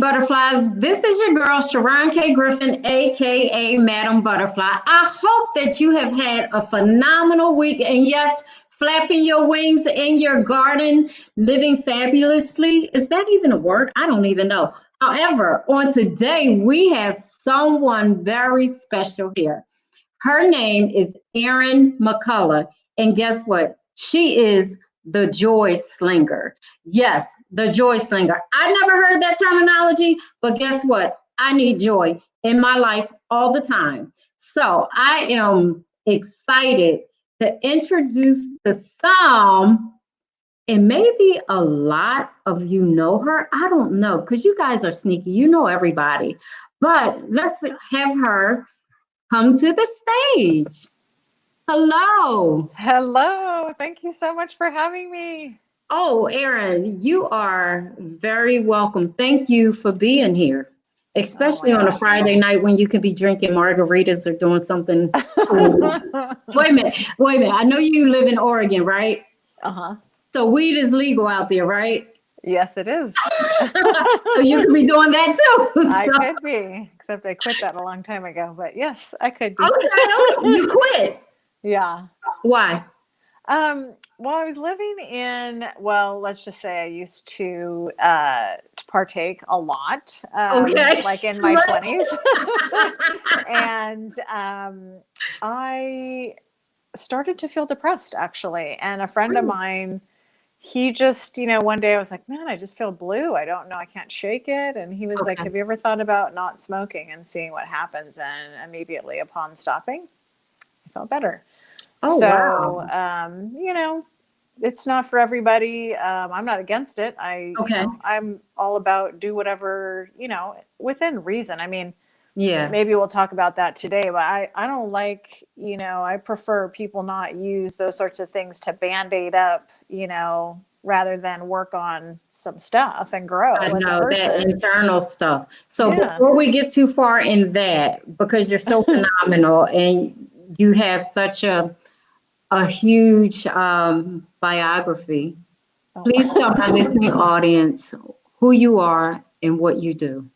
Butterflies. This is your girl, Sharon K. Griffin, aka Madam Butterfly. I hope that you have had a phenomenal week. And yes, flapping your wings in your garden, living fabulously. Is that even a word? I don't even know. However, on today, we have someone very special here. Her name is Erin McCullough. And guess what? She is the joy slinger. Yes, the joy slinger. I never heard that terminology, but guess what? I need joy in my life all the time. So I am excited to introduce the Psalm. And maybe a lot of you know her. I don't know, because you guys are sneaky. You know everybody. But let's have her come to the stage. Hello. Hello. Thank you so much for having me. Oh, Erin, you are very welcome. Thank you for being here, Oh especially my on a gosh. Friday night when you could be drinking margaritas or doing something cool. Wait a minute. Wait a minute. I know you live in Oregon, right? Uh-huh. So weed is legal out there, right? Yes, it is. So you could be doing that too. I So, could be, except I quit that a long time ago. But yes, I could be. okay. You quit. Yeah. Why? Well, I was living in, well, let's just say I used to partake a lot, Okay. like in Too my much. 20s. And I started to feel depressed, actually. And a friend of mine, he just, one day I was like, man, I just feel blue. I don't know. I can't shake it. And he was like, Okay. have you ever thought about not smoking and seeing what happens? And immediately upon stopping, I felt better. Oh, So, wow. it's not for everybody. I'm not against it. Okay. I'm all about do whatever, within reason. I mean, Yeah. maybe we'll talk about that today, but I don't like, I prefer people not use those sorts of things to band-aid up, rather than work on some stuff and I grow as a know that person. internal stuff. So Yeah. before we get too far in that, because you're so phenomenal and you have such a huge biography, Oh. please tell my listening audience who you are and what you do.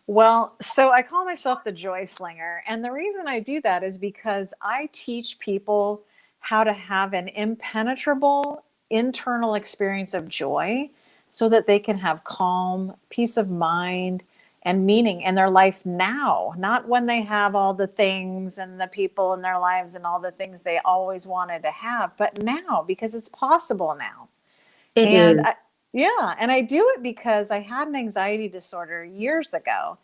Well, so I call myself the joy slinger. And the reason I do that is because I teach people how to have an impenetrable internal experience of joy so that they can have calm, peace of mind, and meaning in their life now, not when they have all the things and the people in their lives and all the things they always wanted to have, but now because it's possible now. It And is. yeah, and I do it because I had an anxiety disorder years ago,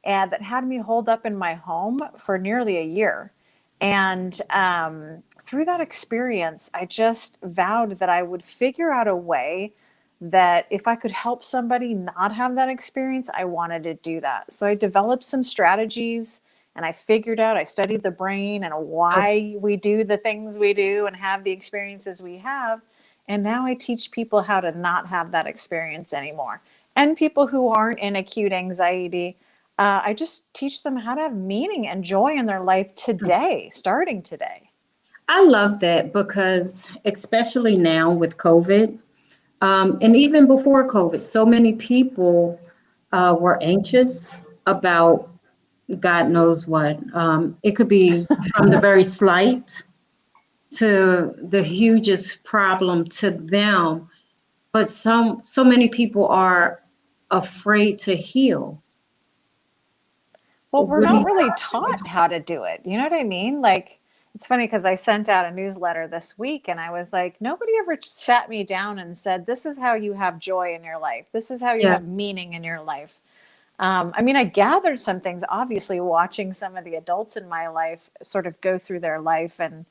and that had me holed up in my home for nearly a year. And through that experience, I just vowed that I would figure out a way that if I could help somebody not have that experience, I wanted to do that. So I developed some strategies and I figured out, I studied the brain and Oh, why we do the things we do and have the experiences we have. And now I teach people how to not have that experience anymore. And people who aren't in acute anxiety, I just teach them how to have meaning and joy in their life today, starting today. I love that because especially now with COVID, and even before COVID, so many people were anxious about God knows what. It could be from the very slight to the hugest problem to them. But so many people are afraid to heal. Well, we're What do not you, really taught how to do it. You know what I mean? Like, it's funny because I sent out a newsletter this week and I was like, nobody ever sat me down and said, this is how you have joy in your life. This is how you yeah, have meaning in your life. I mean, I gathered some things, obviously, watching some of the adults in my life sort of go through their life. And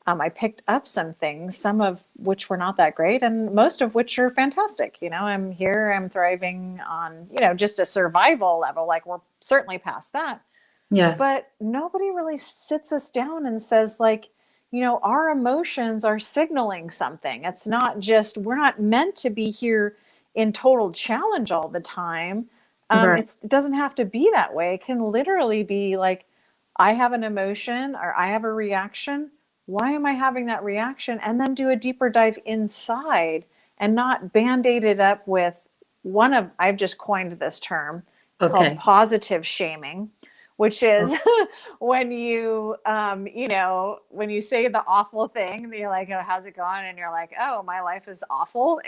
I picked up some things, some of which were not that great, and most of which are fantastic. I'm here, I'm thriving on, just a survival level. Like, we're certainly past that. yes, But nobody really sits us down and says, like, our emotions are signaling something. It's not just, we're not meant to be here in total challenge all the time. right. It doesn't have to be that way. It can literally be like, I have an emotion or I have a reaction. Why am I having that reaction? And then do a deeper dive inside and not band-aid it up with I've just coined this term. It's called Okay. positive shaming, which is when you, when you say the awful thing, and you're like, oh, how's it going? And you're like, oh, my life is awful.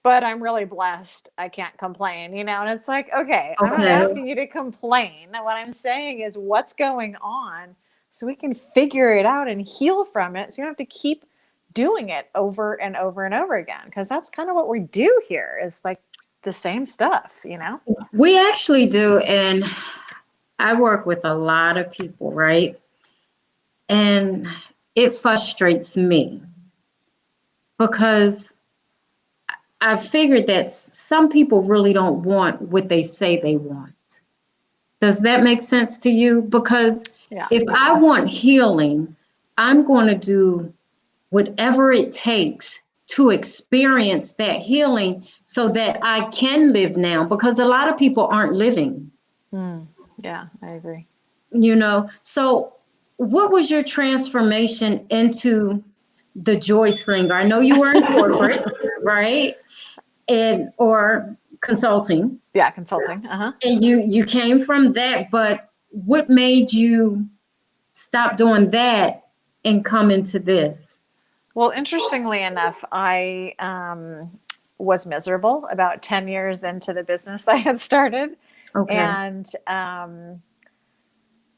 But I'm really blessed. I can't complain, and it's like, okay, I'm not Okay. asking you to complain. What I'm saying is what's going on so we can figure it out and heal from it. So you don't have to keep doing it over and over and over again. Cause that's kind of what we do here is like the same stuff, We actually do. And I work with a lot of people, right? And it frustrates me because I figured that some people really don't want what they say they want. Does that make sense to you? Because Yeah. if I want healing, I'm going to do whatever it takes to experience that healing so that I can live now, because a lot of people aren't living. Yeah, I agree. So what was your transformation into the Joy Slinger? I know you were in corporate, right? Or consulting. Yeah, consulting. Uh-huh. And you came from that, but what made you stop doing that and come into this? Well, interestingly enough, I was miserable about 10 years into the business I had started. Okay. And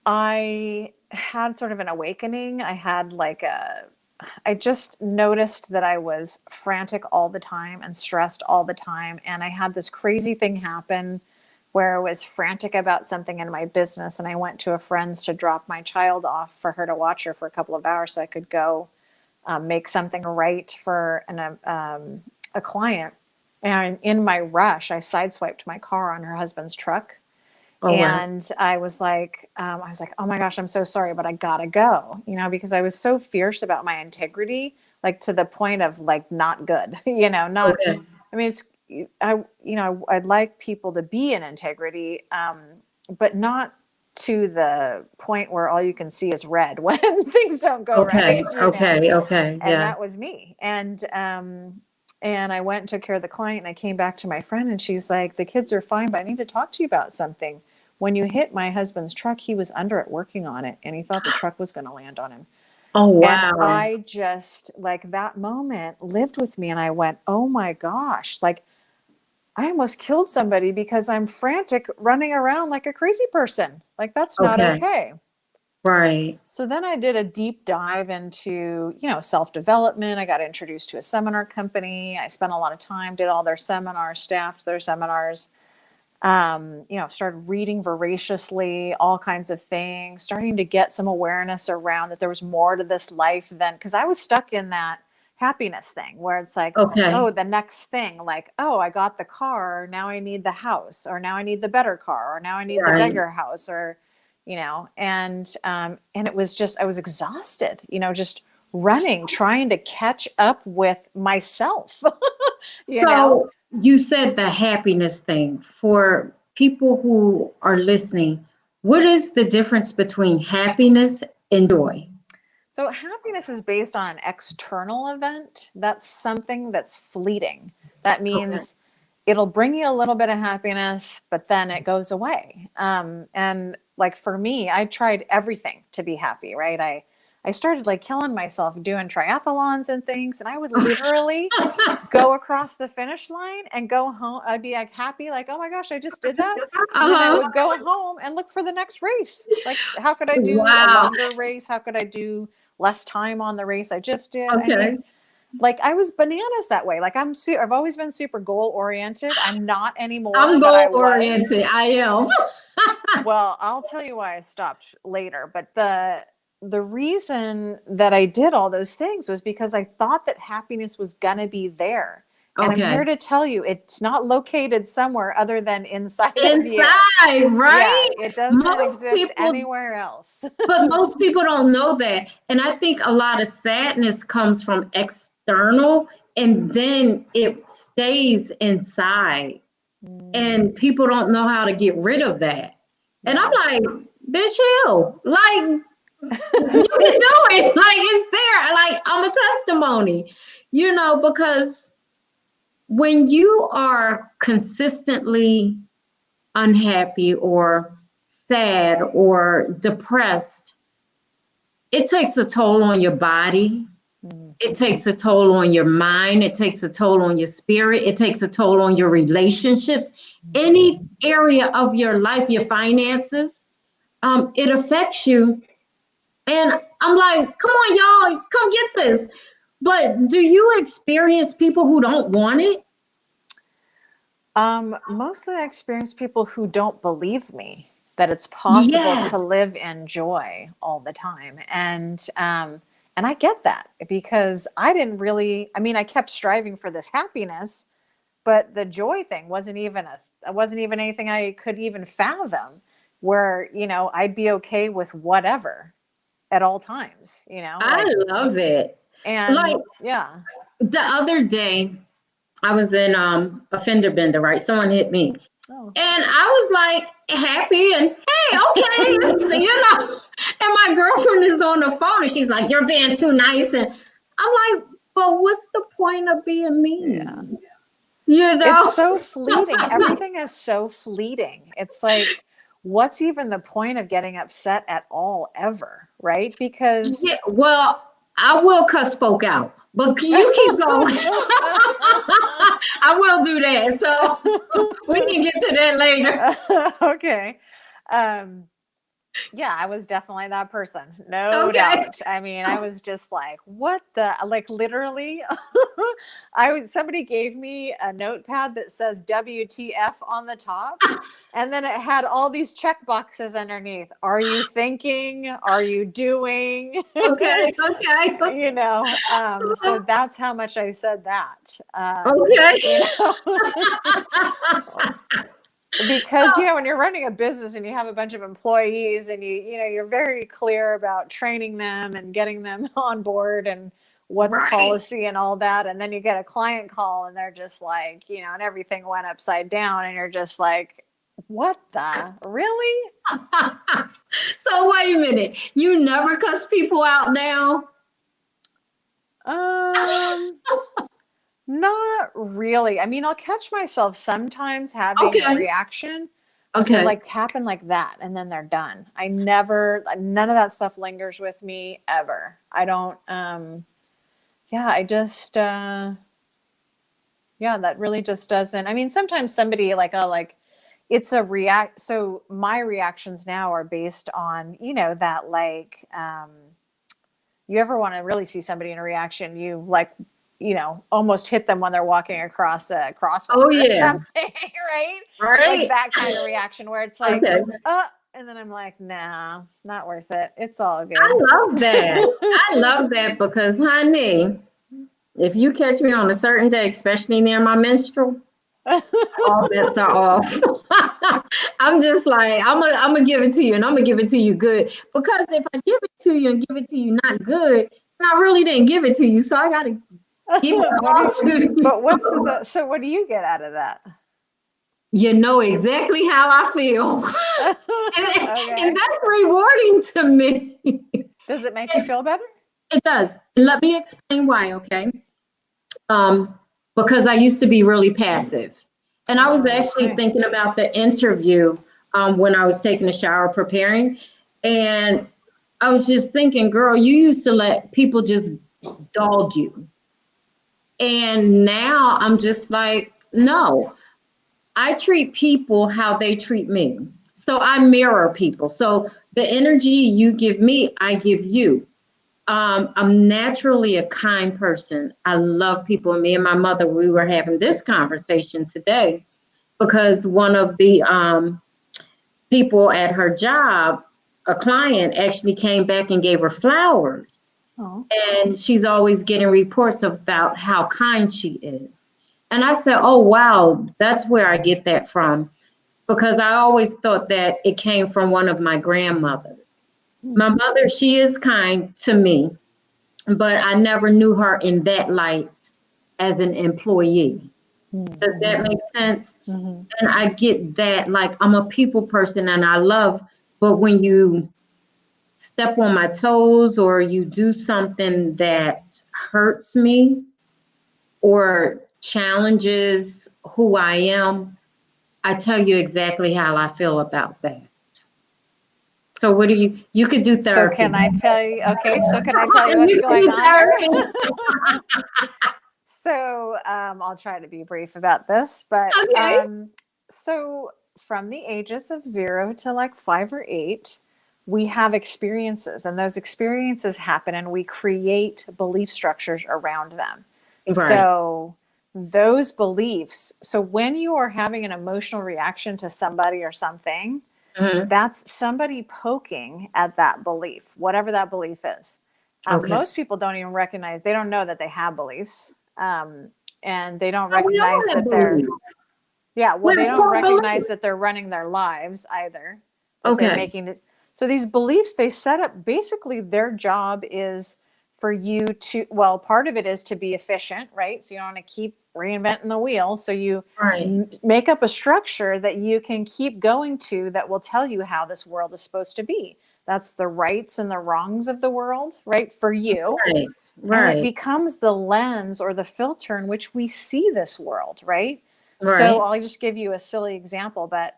I had sort of an awakening. I just noticed that I was frantic all the time and stressed all the time. And I had this crazy thing happen where I was frantic about something in my business. And I went to a friend's to drop my child off for her to watch her for a couple of hours so I could go make something right for a client. And in my rush, I sideswiped my car on her husband's truck. Oh, wow. And I was like, oh my gosh, I'm so sorry, but I gotta go, because I was so fierce about my integrity, like to the point of like not good, not. Okay. I mean, I'd like people to be in integrity, but not to the point where all you can see is red when things don't go Okay. right. Okay. And Yeah. that was me. And I went and took care of the client, and I came back to my friend, and she's like, the kids are fine, but I need to talk to you about something. When you hit my husband's truck, he was under it working on it, and he thought the truck was going to land on him. Oh, And wow. I just, like, that moment lived with me, and I went, oh my gosh, like, I almost killed somebody because I'm frantic running around like a crazy person. Like, that's not okay. Right. So then I did a deep dive into, self-development. I got introduced to a seminar company. I spent a lot of time, did all their seminars, staffed their seminars, started reading voraciously, all kinds of things, starting to get some awareness around that there was more to this life than, because I was stuck in that happiness thing where it's like, Okay. oh, the next thing, like, oh, I got the car, now I need the house, or now I need the better car, or now I need the bigger house, or, and it was just, I was exhausted, just running, trying to catch up with myself. So you said the happiness thing. For people who are listening, what is the difference between happiness and joy? So happiness is based on an external event. That's something that's fleeting. That means it'll bring you a little bit of happiness, but then it goes away. And like for me, I tried everything to be happy, right? I started like killing myself doing triathlons and things, and I would literally go across the finish line and go home. I'd be like happy, like, oh my gosh, I just did that. And then I would go home and look for the next race. Like, how could I do a longer race? How could I do less time on the race I just did? Okay. I mean, like I was bananas that way. Like I've always been super goal oriented. I'm not anymore. I'm but goal oriented. I am. Well, I'll tell you why I stopped later. But the reason that I did all those things was because I thought that happiness was gonna be there. And I'm here to tell you, it's not located somewhere other than inside of you. Right? Yeah, it does not exist anywhere else. But most people don't know that. And I think a lot of sadness comes from external, and then it stays inside. And people don't know how to get rid of that. And I'm like, bitch, hell, like, you can do it. Like, it's there. Like, I'm a testimony, because when you are consistently unhappy or sad or depressed, it takes a toll on your body. It takes a toll on your mind. It takes a toll on your spirit. It takes a toll on your relationships. Any area of your life, your finances, it affects you. And I'm like, come on, y'all, come get this. But do you experience people who don't want it? Mostly I experience people who don't believe me that it's possible Yes. to live in joy all the time. And I get that because I didn't really, I mean, I kept striving for this happiness, but the joy thing wasn't even anything I could even fathom where, I'd be okay with whatever at all times, I love it. and Like yeah. the other day, I was in a fender bender, right? Someone hit me. Oh. And I was like happy and hey, okay, And my girlfriend is on the phone and she's like, "You're being too nice." And I'm like, "But what's the point of being mean?" Yeah. It's so fleeting. Everything is so fleeting. It's like, what's even the point of getting upset at all ever, right? Because Yeah, well, I will cuss folk out, but you keep going. I will do that. So we can get to that later. Okay. Yeah, I was definitely that person. No Okay. doubt. I mean, I was just like, what the, like literally, somebody gave me a notepad that says WTF on the top. And then it had all these check boxes underneath. Are you thinking? Are you doing? Okay. Okay. So that's how much I said that. Okay. Because when you're running a business and you have a bunch of employees and you're very clear about training them and getting them on board and what's Right. policy and all that, and then you get a client call and they're just like, and everything went upside down and you're just like, what the really? So wait a minute, you never cuss people out now? Not really. I mean, I'll catch myself sometimes having Okay. a reaction, but they like happen like that and then they're done. None of that stuff lingers with me ever. I don't, I just, that really just doesn't. I mean, sometimes somebody it's a react. So my reactions now are based on, that you ever want to really see somebody in a reaction, you almost hit them when they're walking across a crosswalk or something, right? Like that kind of reaction where it's like, and then I'm like, nah, not worth it. It's all good. I love that. I love that because, honey, if you catch me on a certain day, especially near my menstrual, all bets are off. I'm just like, I'm gonna give it to you, and I'm gonna give it to you good. Because if I give it to you and give it to you not good, then I really didn't give it to you. So I gotta give it all to you. But so what do you get out of that? You know exactly how I feel. and that's rewarding to me. Does it make you feel better? It does. And let me explain why, okay? Because I used to be really passive. And I was actually thinking about the interview when I was taking a shower preparing. And I was just thinking, girl, you used to let people just dog you. And now I'm just like, no, I treat people how they treat me. So I mirror people. So the energy you give me, I give you. I'm naturally a kind person. I love people. And me and my mother, we were having this conversation today because one of the people at her job, a client, actually came back and gave her flowers. Oh. And she's always getting reports about how kind she is. And I said, oh, wow, that's where I get that from. Because I always thought that it came from one of my grandmothers. My mother, she is kind to me, but I never knew her in that light as an employee. Does that make sense? Mm-hmm. And I get that, like, I'm a people person and I love, but when you step on my toes or you do something that hurts me or challenges who I am, I tell you exactly how I feel about that. So what do you could do So therapy. can I tell you? Okay, so can I tell you what's going on here? So I'll try to be brief about this, but Okay. so from the ages of 0 to like 5 or 8, we have experiences, and those experiences happen, and we create belief structures around them. Right. So those beliefs, so when you are having an emotional reaction to somebody or something, Mhm. that's somebody poking at that belief, whatever that belief is. Okay. Most people don't even recognize, they don't know that they have beliefs. And they don't Oh, we all recognize have that they're, beliefs. yeah, well, We're they don't core recognize beliefs. that they're running their lives either, that they're Okay. making it. So these beliefs, they set up, basically their job is for you to, well, part of it is to be efficient, right? So you don't want to keep reinventing the wheel. So you Right. make up a structure that you can keep going to that will tell you how this world is supposed to be. That's the rights and the wrongs of the world, right? For you. Right. And it Right. becomes the lens or the filter in which we see this world, right? So Right. I'll just give you a silly example, but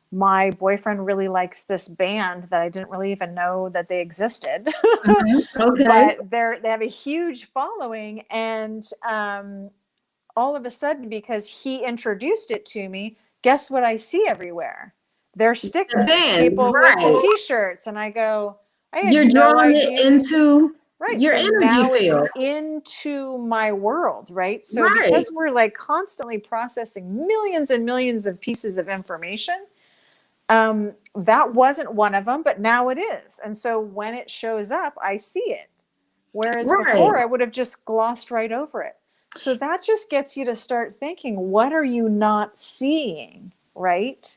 my boyfriend really likes this band that I didn't really even know that they existed. Mhm. Okay. But they have a huge following, and all of a sudden, because he introduced it to me, guess what I see everywhere? Their The stickers, band. people with the Right. t-shirts, and I go, I had You're no drawing it idea. into Right. your So energy now it's field. into my world, right? So Right. because we're like constantly processing millions and millions of pieces of information, that wasn't one of them, but now it is. And so when it shows up, I see it. Whereas Right. before I would have just glossed right over it. So that just gets you to start thinking, what are you not seeing, right?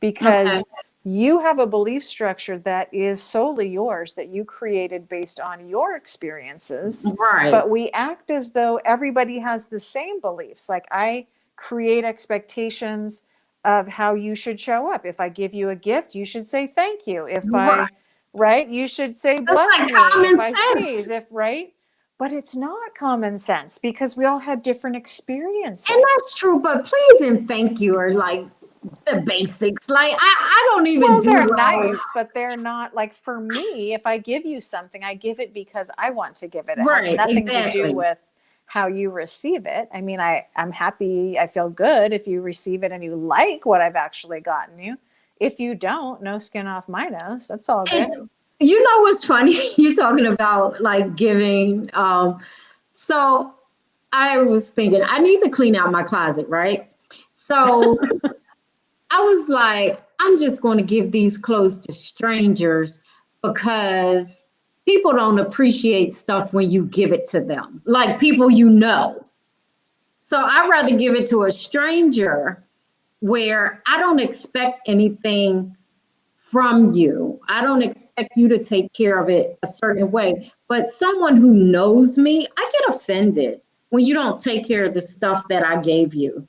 Okay. Because you have a belief structure that is solely yours, that you created based on your experiences. Right. But we act as though everybody has the same beliefs. Like I create expectations of how you should show up. If I give you a gift, you should say thank you. If Right. I, right, you should say That's bless like me. If common I sense. sneeze, if, right? But it's not common sense because we all have different And experiences. that's true, but please and thank you are like the basics. Like I don't even Well, do they're those. nice, but they're not like, for me, if I give you something, I give it because I want to give it. It has Right, nothing to do exactly. with how you receive it. I mean, I'm happy, I feel good if you receive it and you like what I've actually gotten you. If you don't, no skin off my nose. That's all good. And you know what's funny? You're talking about like giving. So I was thinking I need to clean out my closet, right? So I was like, I'm just going to give these clothes to strangers because people don't appreciate stuff when you give it to them, like people you know. So I'd rather give it to a stranger where I don't expect anything from you. I don't expect you to take care of it a certain way. But someone who knows me, I get offended when you don't take care of the stuff that I gave you.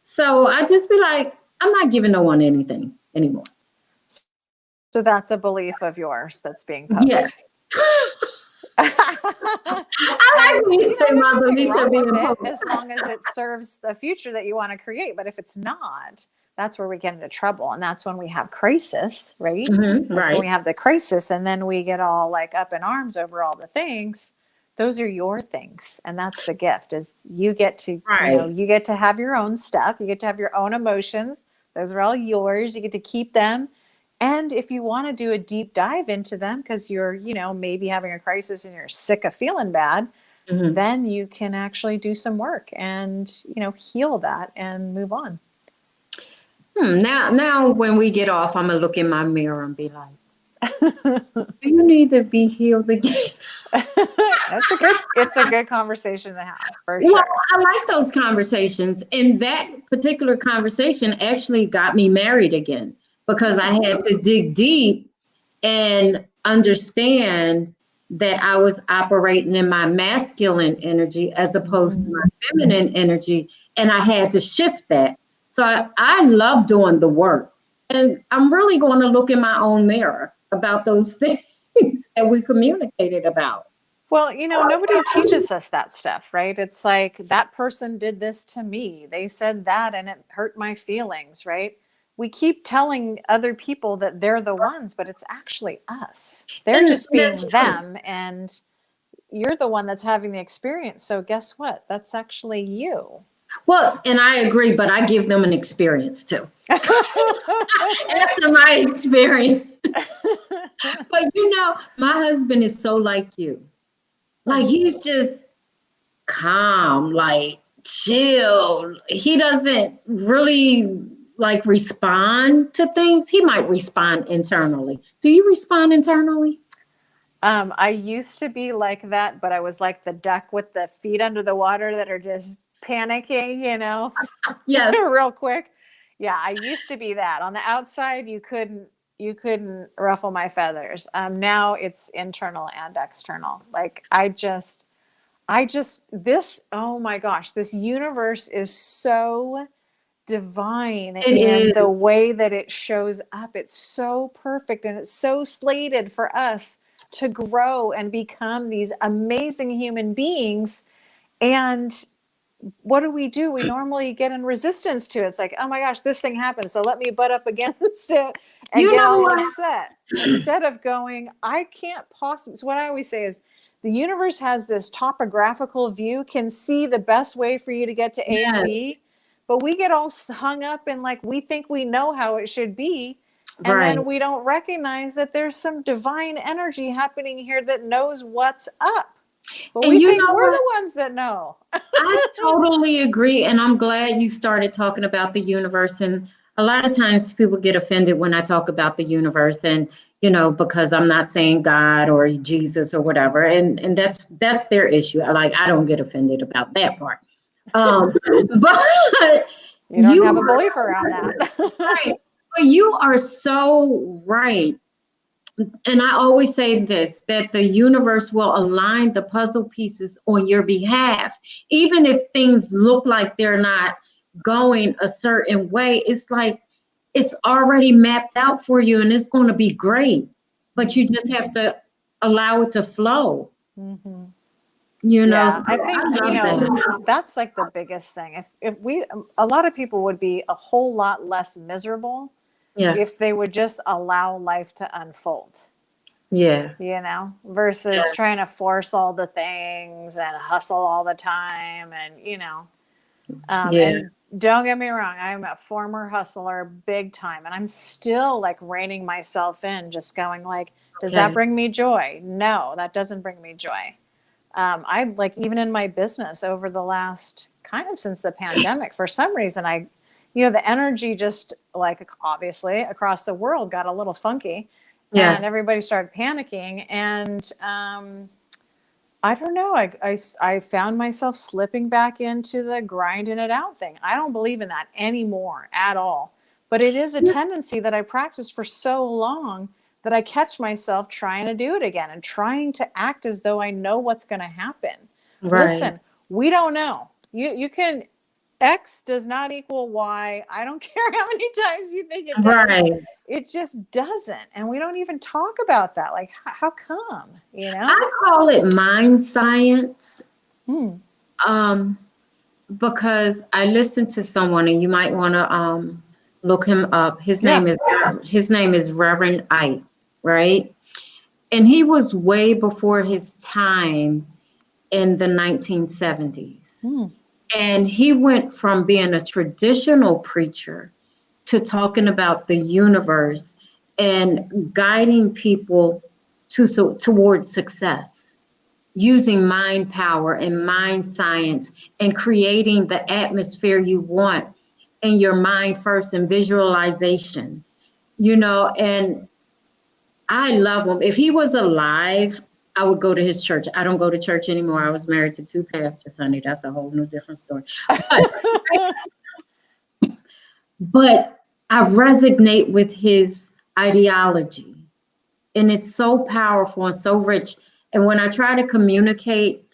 So I just be like, I'm not giving no one anything anymore. So that's a belief of yours that's being Yes. poked. I like And when you say there's my nothing beliefs are wrong with being it poked. as long as it serves the future that you want to create. But if it's not, that's where we get into trouble, and that's when we have crisis, right? That's when we Right. have the crisis, and then we get all like up in arms over all the things. Those are your things, and that's the gift, is you get to, Right. you get to have your own stuff, you get to have your own emotions. Those are all yours, you get to keep them. And if you want to do a deep dive into them because you're, maybe having a crisis and you're sick of feeling bad, Mhm. then you can actually do some work and, heal that and move on. Now, when we get off, I'm gonna look in my mirror and be like, "Do you need to be healed again?" It's a good conversation to have for Well, sure. I like those conversations, and that particular conversation actually got me married again because I had to dig deep and understand that I was operating in my masculine energy as opposed to my Mm. feminine energy, and I had to shift that. So I love doing the work, and I'm really going to look in my own mirror about those things that we communicated about. Well, nobody teaches us that stuff, right? It's like that person did this to me. They said that and it hurt my feelings, right? We keep telling other people that they're the ones, but it's actually us. They're And just being that's true. them, and you're the one that's having the experience. So guess what? That's actually you. Well, and I agree, but I give them an experience too. After my experience. But my husband is so like you. Like he's just calm, like chill. He doesn't really like respond to things. He might respond internally. Do you respond internally? I used to be like that, but I was like the duck with the feet under the water that are just panicking, Yes. real quick. Yeah, I used to be that. On the outside, you couldn't ruffle my feathers. Now it's internal and external. Like this, oh my gosh, this universe is so divine It in the is. way that it shows up. It's so perfect and it's so slated for us to grow and become these amazing human beings. And what do? We normally get in resistance to it. It's like, oh my gosh, this thing happened, so let me butt up against it and You get know all what? upset instead of going, I can't possibly. So what I always say is the universe has this topographical view, can see the best way for you to get to A and Yes. B, but we get all hung up in like we think we know how it should be. And Right. then we don't recognize that there's some divine energy happening here that knows what's up. But And we you think know we're what? the ones that know. I totally agree. And I'm glad you started talking about the universe. And a lot of times people get offended when I talk about the universe and, because I'm not saying God or Jesus or whatever. And that's their issue. I don't get offended about that part. Um, but You don't you have a are belief so around that. right. But you are so right. And I always say this, that the universe will align the puzzle pieces on your behalf. Even if things look like they're not going a certain way, it's like it's already mapped out for you and it's going to be great. But you just have to allow it to flow, hmm So Yeah, I I think, love that. that's like the biggest thing. If we, a lot of people would be a whole lot less miserable if Yes. they would just allow life to unfold, Yeah. versus trying to force all the things and hustle all the time. And, Yeah. and don't get me wrong, I'm a former hustler big time. And I'm still like reining myself in, just going like, does that Okay. bring me joy? No, that doesn't bring me joy. I like even in my business over the last kind of since the pandemic, for some reason, the energy just like obviously across the world got a little funky and Yes. everybody started panicking. And I don't know, I found myself slipping back into the grinding it out thing. I don't believe in that anymore at all. But it is a tendency that I practiced for so long that I catch myself trying to do it again and trying to act as though I know what's going to happen. Right. Listen, we don't know. You can X does not equal Y. I don't care how many times you think it does. Right. It just doesn't. And we don't even talk about that. Like, how come, I call it mind science. Hmm. Um, because I listened to someone, and you might want to look him up. Yeah. His name is Reverend Ike, right? And he was way before his time in the 1970s. Hmm. And he went from being a traditional preacher to talking about the universe and guiding people towards success, using mind power and mind science and creating the atmosphere you want in your mind first and visualization, and I love him. If he was alive, I would go to his church. I don't go to church anymore. I was married to two pastors, honey. That's a whole new different story. But, but I resonate with his ideology, and it's so powerful and so rich. And when I try to communicate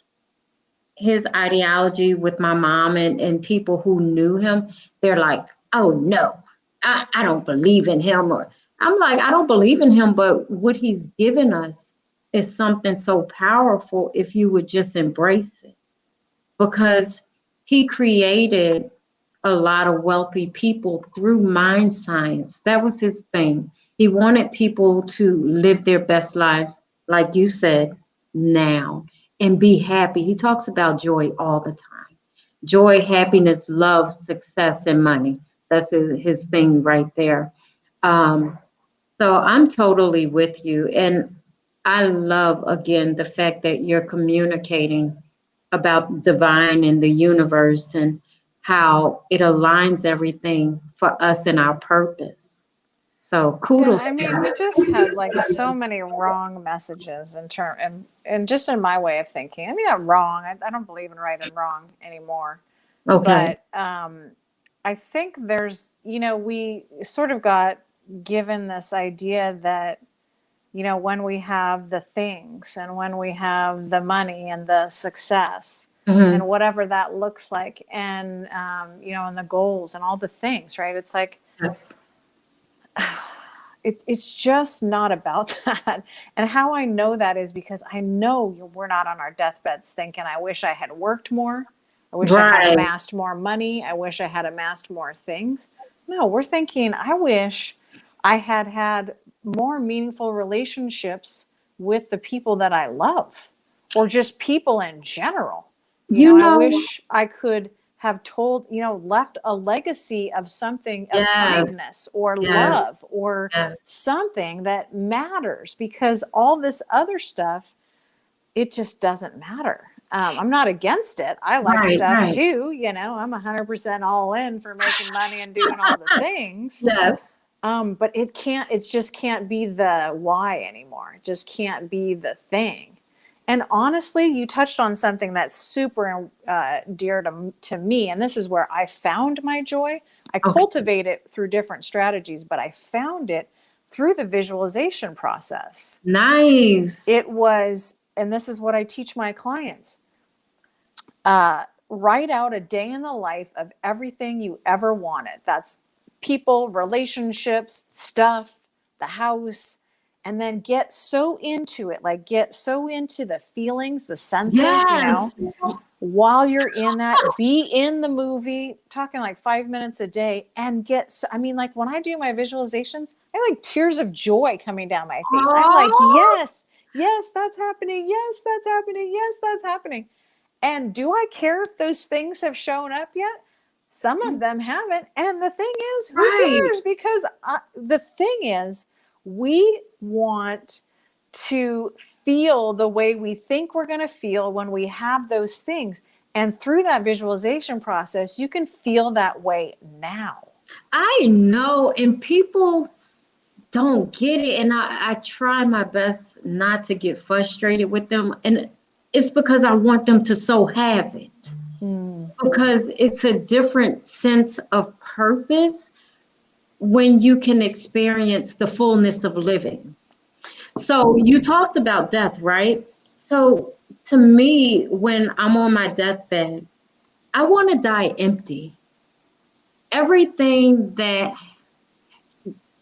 his ideology with my mom and people who knew him, they're like, oh no, I don't believe in him. Or I'm like, I don't believe in him, but what he's given us is something so powerful if you would just embrace it, because he created a lot of wealthy people through mind science. That was his thing. He wanted people to live their best lives, like you said, now, and be happy. He talks about joy all the time. Joy, happiness, love, success, and money. That's his thing right there. Um, so I'm totally with you. And I love, again, the fact that you're communicating about divine and the universe and how it aligns everything for us and our purpose. So Yeah, kudos I to mean, we just you. had like so many wrong messages in term and just in my way of thinking. I mean, not wrong. I don't believe in right and wrong anymore. Okay. But I think there's, we sort of got given this idea that, when we have the things and when we have the money and the success and Hmm. whatever that looks like, and, and the goals and all the things, right? It's like, Yes. it's just not about that. And how I know that is because I know we're not on our deathbeds thinking, I wish I had worked more. I wish I had Right. amassed more money. I wish I had amassed more things. No, we're thinking, I wish I had had more meaningful relationships with the people that I love, or just people in general. You I know, wish I could have told, left a legacy of something of yes, kindness or yes, love or yes. something that matters, because all this other stuff, it just doesn't matter. I'm not against it. I like Right, stuff right. too. I'm 100% all in for making money and doing all the things. Yes. But it just can't be the why anymore. It just can't be the thing. And honestly, you touched on something that's super dear to me. And this is where I found my joy. I Okay. cultivate it through different strategies, but I found it through the visualization process. Nice. It was, and this is what I teach my clients, write out a day in the life of everything you ever wanted. That's people, relationships, stuff, the house, and then get so into it, like get so into the feelings, the senses, Yes. while you're in that, be in the movie, talking like 5 minutes a day, and I mean, like when I do my visualizations, I have like tears of joy coming down my face. I'm like, Oh, yes, yes, that's happening. Yes, that's happening. Yes, that's happening. And do I care if those things have shown up yet? Some of them haven't. And the thing is, who right. cares? Because the thing is, we want to feel the way we think we're going to feel when we have those things. And through that visualization process, you can feel that way now. I know, and people don't get it. And I try my best not to get frustrated with them. And it's because I want them to so have it. Mm. Because it's a different sense of purpose when you can experience the fullness of living. So you talked about death, right? So to me, when I'm on my deathbed, I want to die empty. Everything that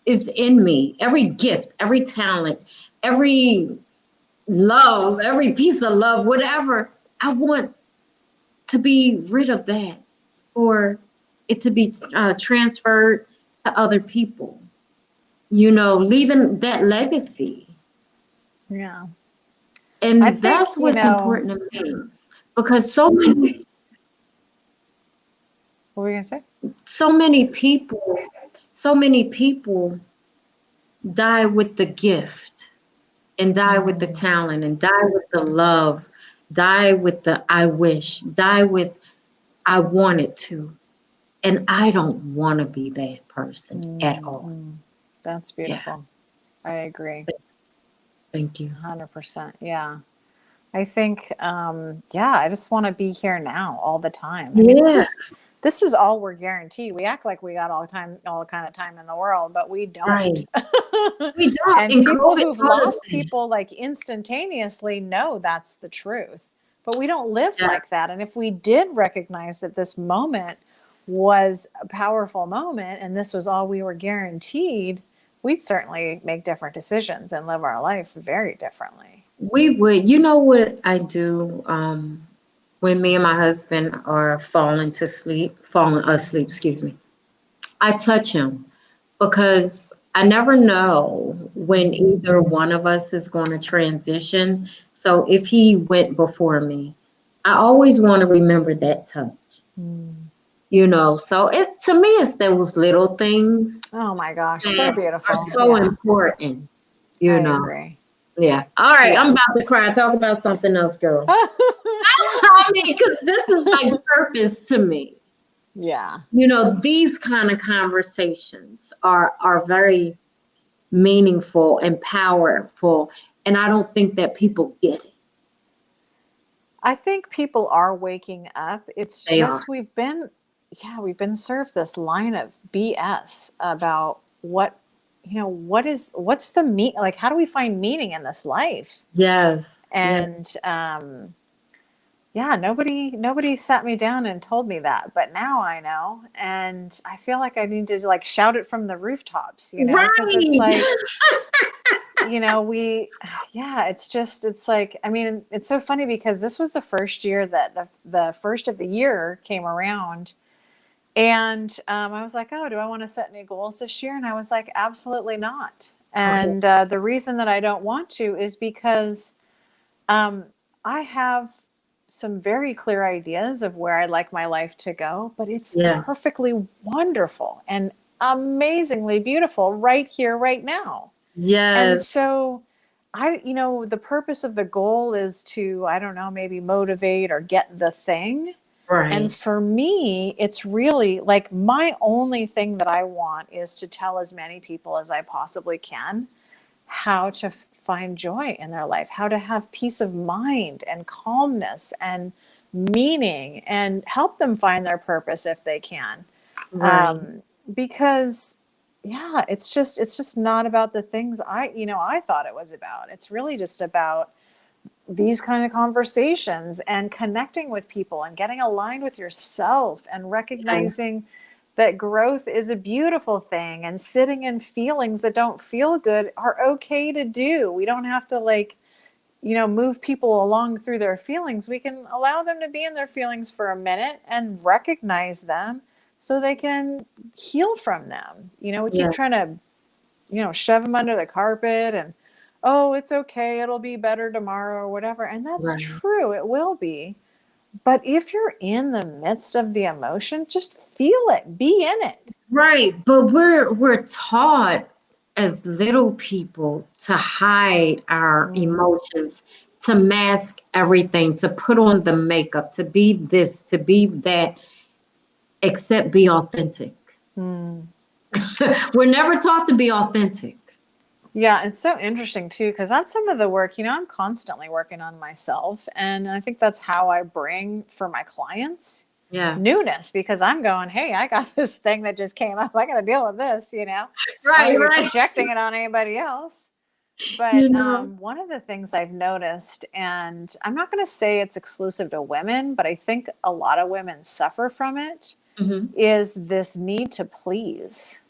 is in me, every gift, every talent, every love, every piece of love, whatever, I want to be rid of that, or it to be transferred to other people, leaving that legacy. Yeah. I And think, that's what's important to me, because what were you going to say? so many people, so many people die with the gift and die with the Mm. talent and die with the love, die with the I wish, die with I wanted to. And I don't want to be that person at all. Mm. That's Yeah. beautiful. I agree. Thank you. 100%. Yeah. I think, I just want to be here now all the time. I mean, Yeah. this is all we're guaranteed. We act like we got all the kind of time in the world, but we don't. Right. We don't. And And people COVID who've taught us lost that. people like instantaneously know that's the truth. But we don't live Yeah. like that. And if we did recognize that this moment was a powerful moment and this was all we were guaranteed, we'd certainly make different decisions and live our life very differently. We would, you know what I do, when me and my husband are falling asleep, excuse me. I touch him because I never know when either one of us is going to transition. So if he went before me, I always want to remember that touch, Mm. So it to me it's those little things Oh my gosh, so that are beautiful. so Yeah, important, you I know. agree. Yeah. All right, I'm Yeah. about to cry. Talk about something else, girl. I mean, because this is like purpose to me. Yeah. These kind of conversations are very meaningful and powerful, and I don't think that people get it. I think people are waking up. It's They are. just we've been served this line of BS about what's the like how do we find meaning in this life? Yes. Yes. And yeah, nobody sat me down and told me that, but now I know, and I feel like I need to like shout it from the rooftops, because it's Right. like, we yeah, it's like, I mean, it's so funny because this was the first year that the first of the year came around, and I was like, oh, do I want to set any goals this year? And I was like, absolutely not. Okay. And the reason that I don't want to is because um, I have some very clear ideas of where I'd like my life to go, but it's Yeah. perfectly wonderful and amazingly beautiful right here, right now. And Yes. so the purpose of the goal is to, I don't know, maybe motivate or get the thing. And Right. for me, it's really like my only thing that I want is to tell as many people as I possibly can how to find joy in their life, how to have peace of mind and calmness and meaning, and help them find their purpose if they can. Right. Because yeah, it's just not about the things I thought it was about. It's really just about these kind of conversations and connecting with people and getting aligned with yourself and Yeah. recognizing that growth is a beautiful thing, and sitting in feelings that don't feel good are okay to do. We don't have to move people along through their feelings. We can allow them to be in their feelings for a minute and recognize them so they can heal from them. We keep Yeah. trying to, shove them under the carpet and, oh, it's okay, it'll be better tomorrow or whatever. And that's Right. true, it will be. But if you're in the midst of the emotion, just feel it, be in it. Right. But we're taught as little people to hide our Mm, emotions, to mask everything, to put on the makeup, to be this, to be that, except be authentic. mm. We're never taught to be authentic. Yeah, it's so interesting too, because that's some of the work, I'm constantly working on myself. And I think that's how I bring for my clients Yeah. newness, because I'm going, hey, I got this thing that just came up. I got to deal with this, I don't Right, need to be right. projecting it on anybody else. You But know. one of the things I've noticed, and I'm not going to say it's exclusive to women, but I think a lot of women suffer from it, Hmm. is this need to please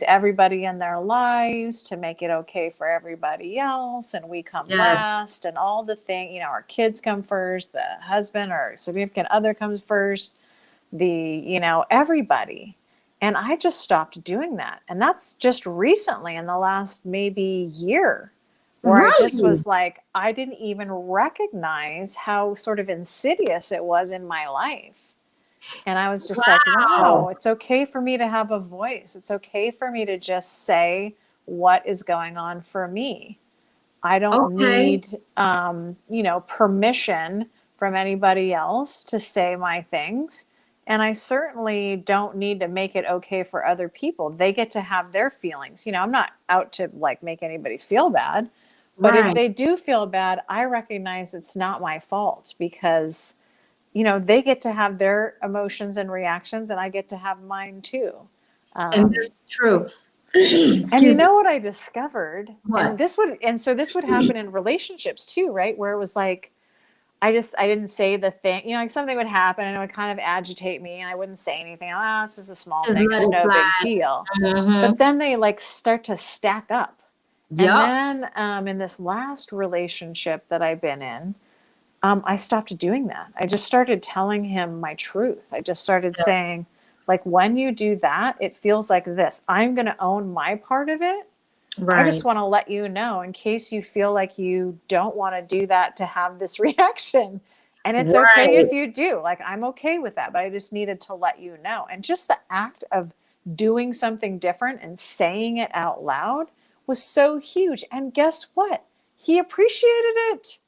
everybody in their lives, to make it okay for everybody else, and we come Yes. last, and all the thing, our kids come first, the husband or significant other comes first, everybody. And I just stopped doing that. And that's just recently, in the last maybe year, where I just Right. was like, I didn't even recognize how sort of insidious it was in my life. And I was just like, Wow. wow, it's okay for me to have a voice. It's okay for me to just say what is going on for me. I don't Okay. need, permission from anybody else to say my things. And I certainly don't need to make it okay for other people. They get to have their feelings. I'm not out to like make anybody feel bad. But if Right. they do feel bad, I recognize it's not my fault, because they get to have their emotions and reactions, and I get to have mine too. And Um, that's true. and you Excuse me. know what I discovered? And What? this would happen in relationships too, right? Where it was like, I didn't say the thing, like something would happen and it would kind of agitate me, and I wouldn't say anything. Oh, this is a small Just thing. let It's it no big slide. deal. But Hmm. then they like start to stack up. And Yep. then in this last relationship that I've been in, I stopped doing that. I just started telling him my truth. I just started saying, like, when you do that, it feels like this. I'm going to own my part of it. I just Right. want to let you know in case you feel like you don't want to do that to have this reaction. And it's okay Right. if you do. Like, I'm okay with that, but I just needed to let you know. And just the act of doing something different and saying it out loud was so huge. And guess what? He appreciated it.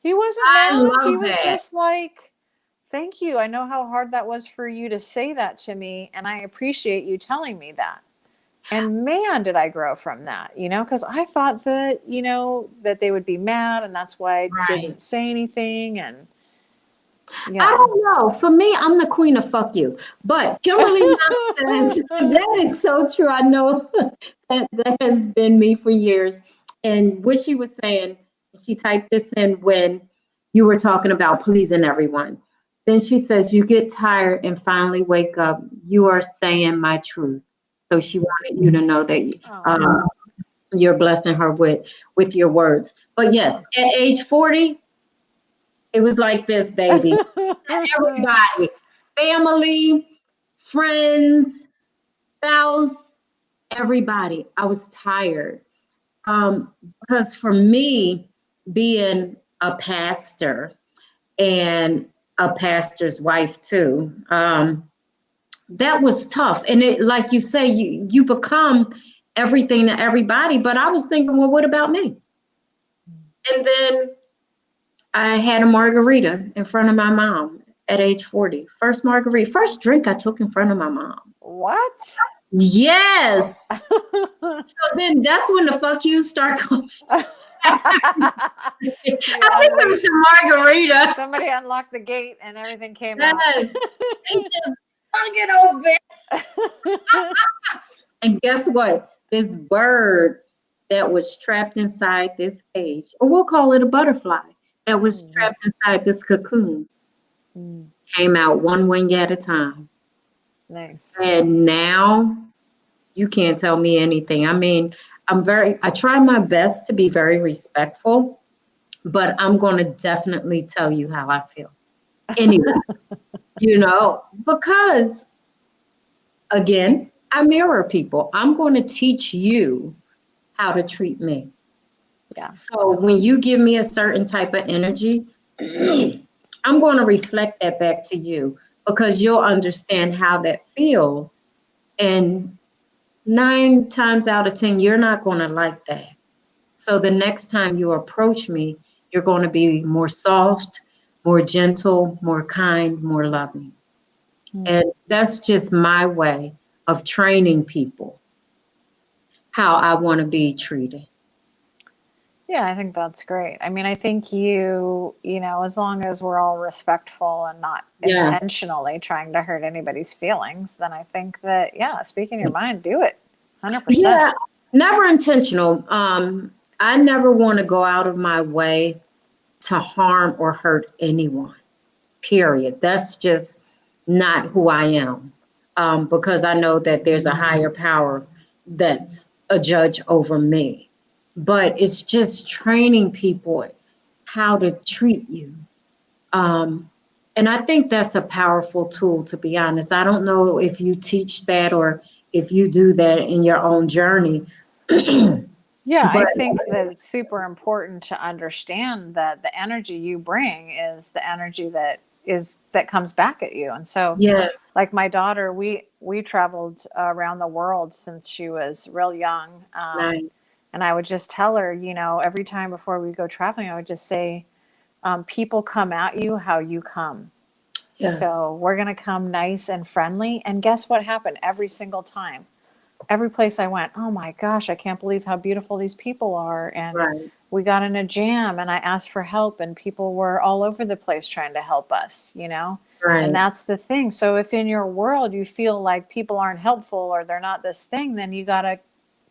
He wasn't I mad. He love was that. just like, thank you. I know how hard that was for you to say that to me. And I appreciate you telling me that. And man, did I grow from that, because I thought that, that they would be mad and that's why I Right. didn't say anything. And I yeah. don't know. For me, I'm the queen of fuck you. But Kimberly Knox says that is so true. I know that has been me for years. And what she was saying, she typed this in when you were talking about pleasing everyone. Then she says, you get tired and finally wake up. You are saying my truth. So she wanted you to know that Oh, you're blessing her with your words. But yes, at age 40, it was like this, baby. Everybody, family, friends, spouse, everybody. I was tired. Because for me, being a pastor and a pastor's wife too, that was tough. And it, like you say, you become everything to everybody. But I was thinking, well, what about me? And then I had a margarita in front of my mom at age 40. First margarita, first drink I took in front of my mom. what? Yes. So then that's when the fuck you start coming. I think You it was unleashed. the margarita. Somebody unlocked the gate and everything came out. Yes. They just hung it over. And guess what? This bird that was trapped inside this cage, or we'll call it a butterfly, that was trapped inside this cocoon, Mm, came out one wing at a time. nice. And now you can't tell me anything. I mean, I try my best to be very respectful, but I'm going to definitely tell you how I feel. Anyway, because again, I mirror people. I'm going to teach you how to treat me. Yeah. So when you give me a certain type of energy, I'm going to reflect that back to you because you'll understand how that feels. And 9 times out of 10, you're not going to like that. So the next time you approach me, you're going to be more soft, more gentle, more kind, more loving. Mm. And that's just my way of training people how I want to be treated. Yeah, I think that's great. I mean, I think as long as we're all respectful and not Yes. intentionally trying to hurt anybody's feelings, then I think that, yeah, speaking your mind, do it. 100%. Yeah, never intentional. I never want to go out of my way to harm or hurt anyone. Period. That's just not who I am. Because I know that there's a higher power that's a judge over me. But it's just training people how to treat you. Um, and I think that's a powerful tool, to be honest. I don't know if you teach that or if you do that in your own journey. Yeah, I But think that it's super important to understand that the energy you bring is the energy that comes back at you. And so, yes, like my daughter, we traveled around the world since she was real young. nice. And I would just tell her, every time before we go traveling, I would just say, people come at you how you come. Yes, So we're going to come nice and friendly. And guess what happened every single time? Every place I went, oh my gosh, I can't believe how beautiful these people are. And right, we got in a jam and I asked for help and people were all over the place trying to help us. And right. that's the thing. So if in your world you feel like people aren't helpful or they're not this thing, then you got to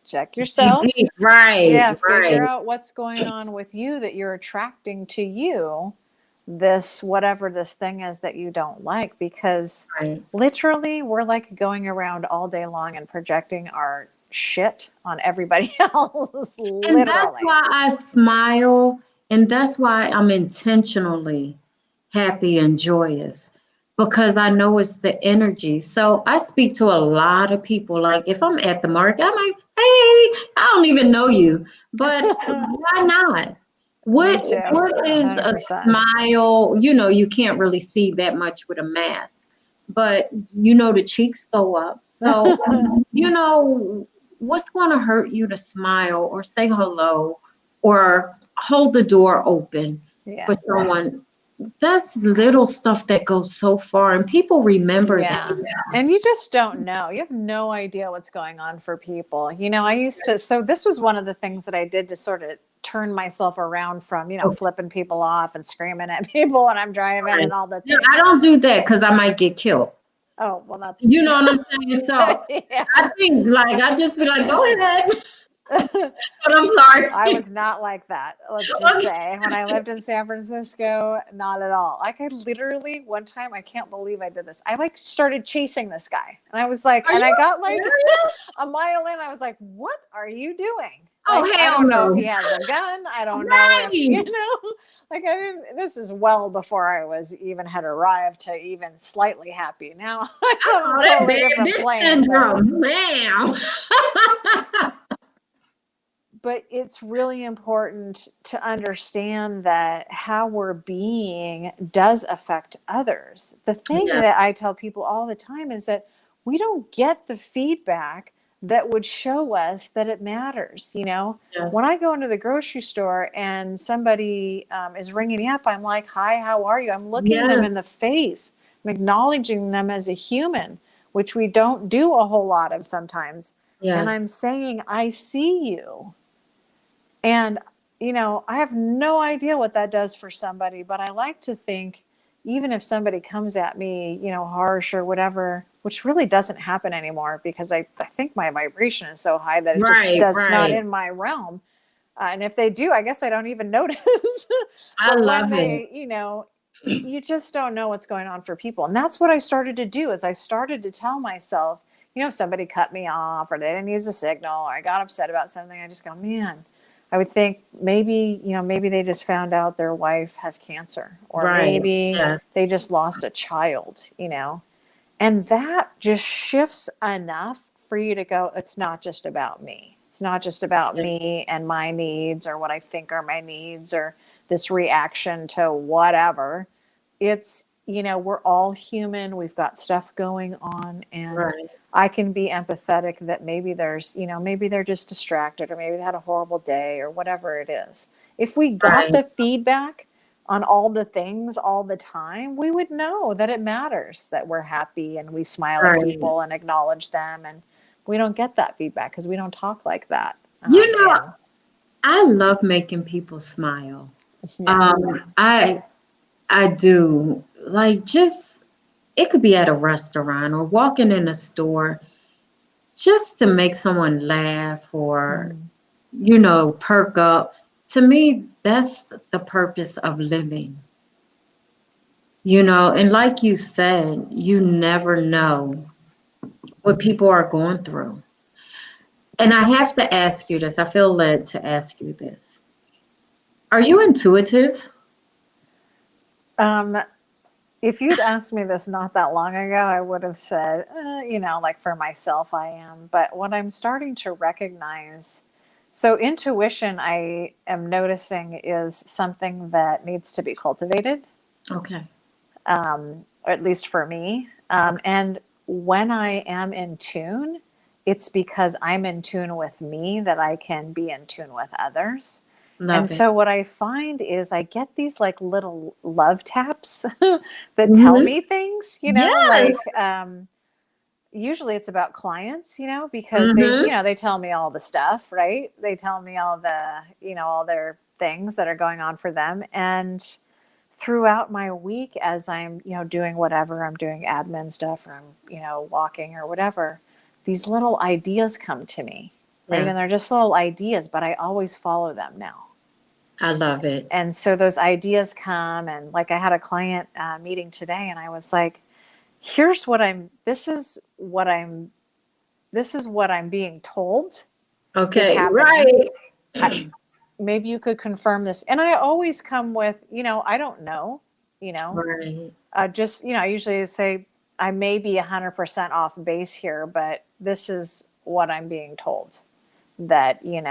check Dig yourself. deep, right, Yeah, right. figure out what's going on with you that you're attracting to you this whatever this thing is that you don't like, because Right. literally we're like going around all day long and projecting our shit on everybody else, And that's literally. why I smile, and that's why I'm intentionally happy and joyous, because I know it's the energy. So I speak to a lot of people. Like if I'm at the market, I'm like, hey, I don't even know you, but why not? Me What too. what is a 100%. smile? You can't really see that much with a mask, but the cheeks go up. So you know what's going to hurt you to smile or say hello or hold the door open Yeah. for someone? That's little stuff that goes so far, and people remember that. Yeah. And you just don't know. You have no idea what's going on for people. I used to, so this was one of the things that I did to sort of turn myself around from, Okay, flipping people off and screaming at people when I'm driving fine. and all the Yeah, I things. don't do that because I might get killed. Oh, well, You that's, know what I'm saying? So yeah. I think, like, I just be like, go ahead. But I'm I sorry. was not like that. Let's just say when I lived in San Francisco, not at all. Like I literally one time, I can't believe I did this. I like started chasing this guy and I was like, Are and I you got like serious? a mile in, I was like, what are you doing? Oh, Like, I hell don't know if he no. has a gun. I don't know if, Right. like I didn't, this is well before I was even had arrived to even slightly happy. Now I I'm on a call that totally bad different bitch plane, syndrome, man. but it's really important to understand that how we're being does affect others. The thing Yeah, that I tell people all the time is that we don't get the feedback that would show us that it matters. When yes, I go into the grocery store and somebody is ringing me up, I'm like, hi, how are you? I'm looking them yes, in the face. I'm acknowledging them as a human, which we don't do a whole lot of sometimes. And I'm yes. saying, I see you. And, I have no idea what that does for somebody, but I like to think, even if somebody comes at me, harsh or whatever, which really doesn't happen anymore because I think my vibration is so high that it just Right, does not right. in my realm. And if they do, I guess I don't even notice. I But when love it. they, you just don't know what's going on for people. And that's what I started to do is I started to tell myself, if somebody cut me off or they didn't use a signal or I got upset about something, I just go, man, I would think maybe they just found out their wife has cancer, or Right. maybe they Yes. just lost a child. And that just shifts enough for you to go, it's not just about me. It's not just about Yes. me and my needs or what I think are my needs or this reaction to whatever. It's, we're all human. We've got stuff going on. And Right. I can be empathetic that maybe maybe they're just distracted or maybe they had a horrible day or whatever it is. If we got Right. the feedback on all the things all the time, we would know that it matters that we're happy and we smile at Right. people and acknowledge them. And we don't get that feedback because we don't talk like that. You know, And I love making people smile. yeah, I do. Like, just it could be at a restaurant or walking in a store, just to make someone laugh or mm, perk up. To me, that's the purpose of living. And like you said, you never know what people are going through. And I have to ask you this. I feel led to ask you this. Are you intuitive? um, if you'd asked me this not that long ago, I would have said, like for myself, I am. But what I'm starting to recognize, so intuition, I am noticing is something that needs to be cultivated, Okay. or at least for me. Okay. And when I am in tune, it's because I'm in tune with me that I can be in tune with others. And Love it. so what I find is I get these like little love taps that tell Hmm. me things, Yes. like usually it's about clients, because they, Hmm. they tell me all the stuff, right? They tell me all the, all their things that are going on for them. And throughout my week, as I'm, doing whatever, I'm doing admin stuff or I'm, walking or whatever, these little ideas come to me, right? Yeah, And they're just little ideas, but I always follow them now. I love it. And so those ideas come, and like I had a client meeting today and I was like, this is what I'm this is what I'm being told is Okay, happening. right. Maybe you could confirm this. And I always come with, I don't know, Right. just, I usually say I may be 100% off base here, but this is what I'm being told, that, you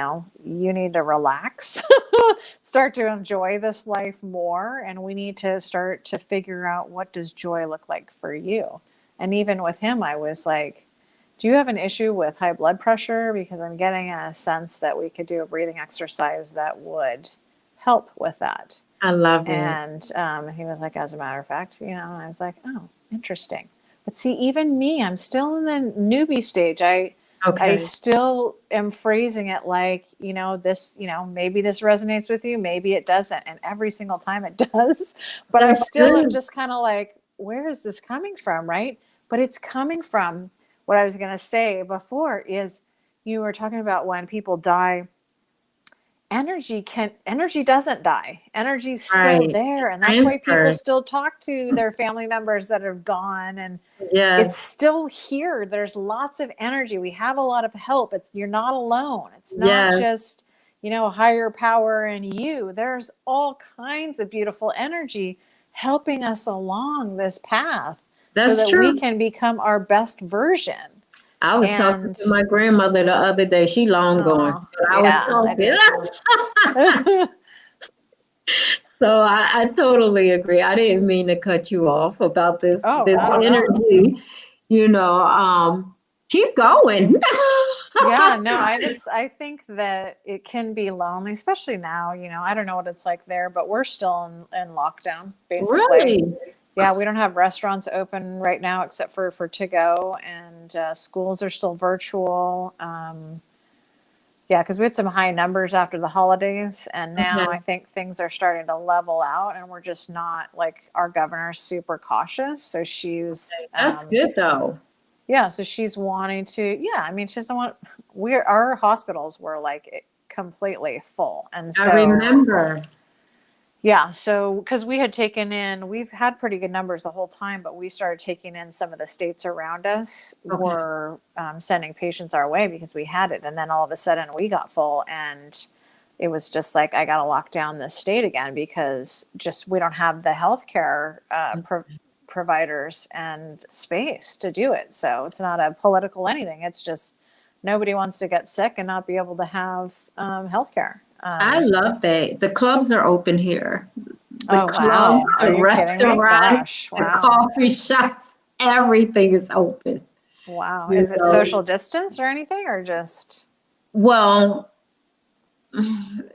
need to relax, start to enjoy this life more. And we need to start to figure out, what does joy look like for you? And even with him, I was like, do you have an issue with high blood pressure? Because I'm getting a sense that we could do a breathing exercise that would help with that. I love it. And he was like, as a matter of fact, and I was like, oh, interesting. But see, even me, I'm still in the newbie stage. I still am phrasing it like, this, maybe this resonates with you, maybe it doesn't. And every single time it does. But I still am just kind of like, where is this coming from? Right. But it's coming from what I was going to say before is, you were talking about when people die, energy doesn't die. Energy's still there. And that's why people still talk to their family members that are gone. And it's still here. There's lots of energy. We have a lot of help. You're not alone. It's not just, higher power and you. There's all kinds of beautiful energy helping us along this path. So that we can become our best version. I was talking to my grandmother the other day. She long gone. I was talking. So I totally agree. I didn't mean to cut you off about this energy. Keep going. I think that it can be lonely, especially now. I don't know what it's like there, but we're still in lockdown, basically. Really? Yeah, we don't have restaurants open right now except for to go, and schools are still virtual. Because we had some high numbers after the holidays, and now I think things are starting to level out, and we're just not, like, our governor's super cautious. So she's that's good though. Yeah, so she's wanting to. Yeah, I mean, she doesn't want. Our hospitals were like completely full, and so I remember. Yeah, so because we've had pretty good numbers the whole time, but we started taking in some of the states around us were sending patients our way because we had it. And then all of a sudden we got full, and it was just like, I got to lock down this state again because we don't have the healthcare providers and space to do it. So it's not a political anything. It's just nobody wants to get sick and not be able to have healthcare. I love that. The clubs are open here. The clubs, the restaurants, the coffee shops, everything is open. Wow. Is it social distance or anything, or just? Well,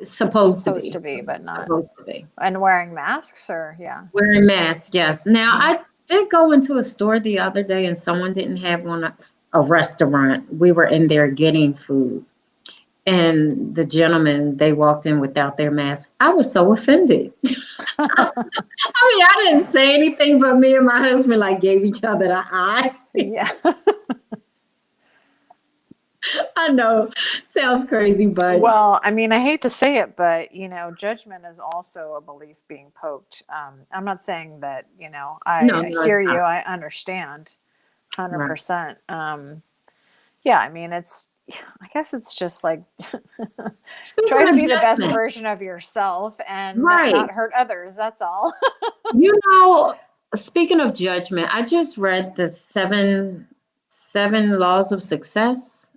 supposed to be, but not supposed to be. And wearing masks, or wearing masks. Yes. Now I did go into a store the other day, and someone didn't have one. A restaurant. We were in there getting food. And the gentleman, they walked in without their mask. I was so offended. I didn't say anything, but me and my husband gave each other the eye. Yeah. I know, sounds crazy, but. Well, I mean, I hate to say it, but, judgment is also a belief being poked. I'm not saying that, I hear you. I understand 100%. Right. Yeah, I mean, I guess it's just like try to be the best version of yourself and not hurt others. That's all. Speaking of judgment, I just read the seven laws of success.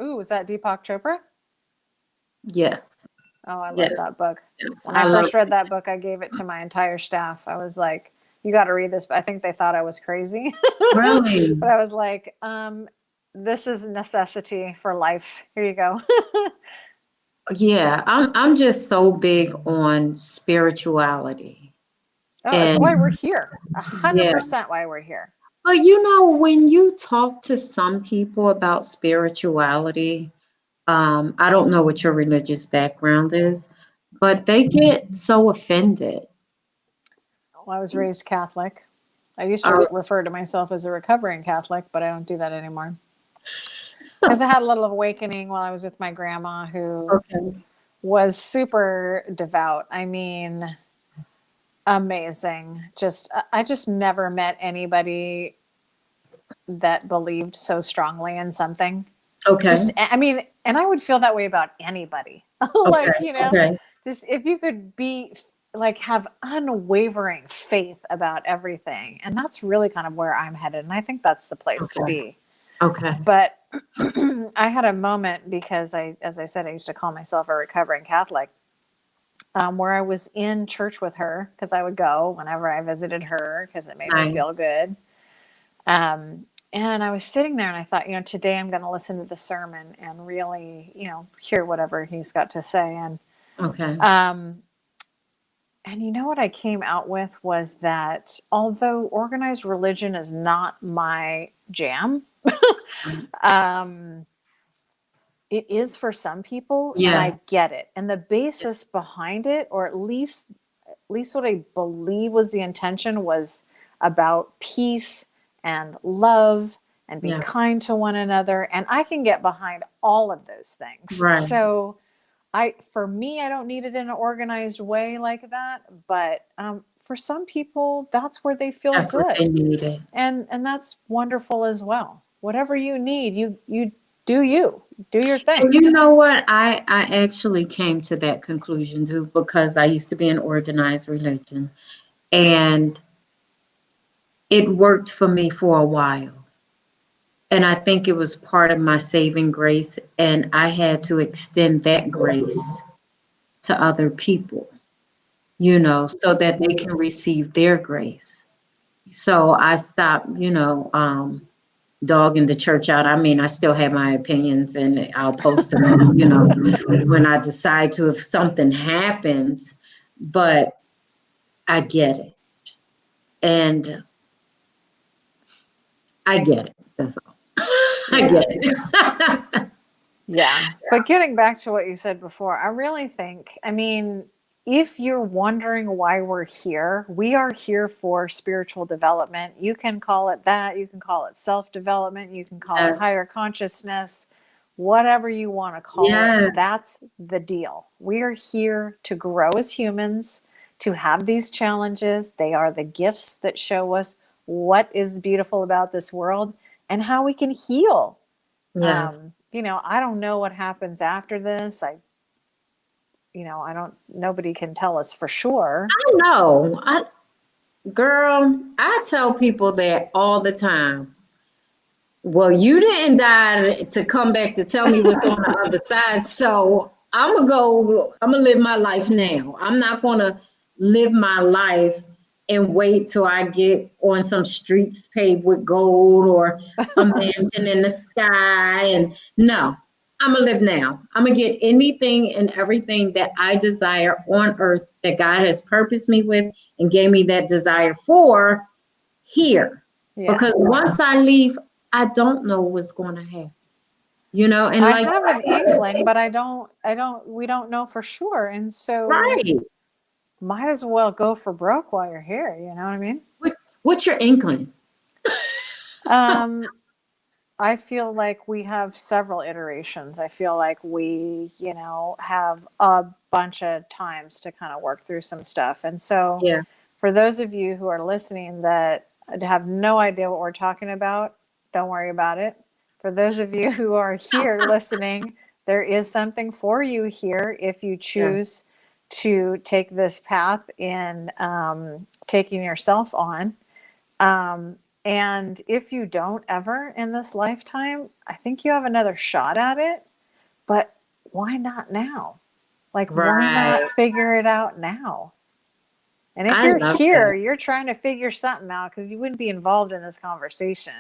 Ooh, was that Deepak Chopra? Yes. Oh, I love that book. Yes, when I first read that book, I gave it to my entire staff. I was like, you got to read this. But I think they thought I was crazy. Really? But I was like, this is a necessity for life. Here you go. Yeah, I'm just so big on spirituality. Oh, that's why we're here. 100% why we're here. But when you talk to some people about spirituality, I don't know what your religious background is, but they get so offended. Well, I was raised Catholic. I used to refer to myself as a recovering Catholic, but I don't do that anymore. Because I had a little awakening while I was with my grandma, who was super devout. I mean, amazing. I just never met anybody that believed so strongly in something. Okay. Just, I mean, and I would feel that way about anybody. Okay. Like, you know, Okay. just if you could be like have unwavering faith about everything. And that's really kind of where I'm headed. And I think that's the place to Okay. be. Okay. But I had a moment because as I said, I used to call myself a recovering Catholic, where I was in church with her because I would go whenever I visited her because it made me Nice. feel good. And I was sitting there and I thought, you know, today I'm going to listen to the sermon and really, you know, hear whatever he's got to say. Okay. And you know what I came out with was that although organized religion is not my jam, it is for some people, and I Yes. get it. And the basis behind it, or at least what I believe was the intention, was about peace and love and be Yeah. kind to one another. And I can get behind all of those things. Right. So for me, I don't need it in an organized way like that. But for some people, that's where they feel That's what they good. needed. And that's wonderful as well. Whatever you need, you do your thing. And you know what? I actually came to that conclusion too because I used to be in organized religion, and it worked for me for a while. And I think it was part of my saving grace, and I had to extend that grace to other people, you know, so that they can receive their grace. So I stopped, dogging the church out. I mean, I still have my opinions and I'll post them, when I decide to, if something happens, but I get it. And I get it. That's all. I get it. Yeah. But getting back to what you said before, I really think, I mean, if you're wondering why we're here, we are here for spiritual development. You can call it that. You can call it self-development. You can call it higher consciousness, whatever you want to call it. That's the deal. We are here to grow as humans, to have these challenges. They are the gifts that show us what is beautiful about this world and how we can heal. Yes. I don't know what happens after this. Nobody can tell us for sure. I know. Girl, I tell people that all the time. Well, you didn't die to come back to tell me what's on the other side. So I'm going to live my life now. I'm not going to live my life and wait till I get on some streets paved with gold or a mansion in the sky. And no, I'm going to live now. I'm going to get anything and everything that I desire on earth that God has purposed me with and gave me that desire for here. Yeah. Because once I leave, I don't know what's going to happen, and I have an inkling, but we don't know for sure. And so might as well go for broke while you're here. You know what I mean? What's your inkling? I feel like we have several iterations. I feel like we, have a bunch of times to kind of work through some stuff. And so for those of you who are listening that have no idea what we're talking about, don't worry about it. For those of you who are here listening, there is something for you here if you choose to take this path in taking yourself on. And if you don't ever in this lifetime, I think you have another shot at it. But why not now? Like, why not figure it out now? And if you're here, you're trying to figure something out because you wouldn't be involved in this conversation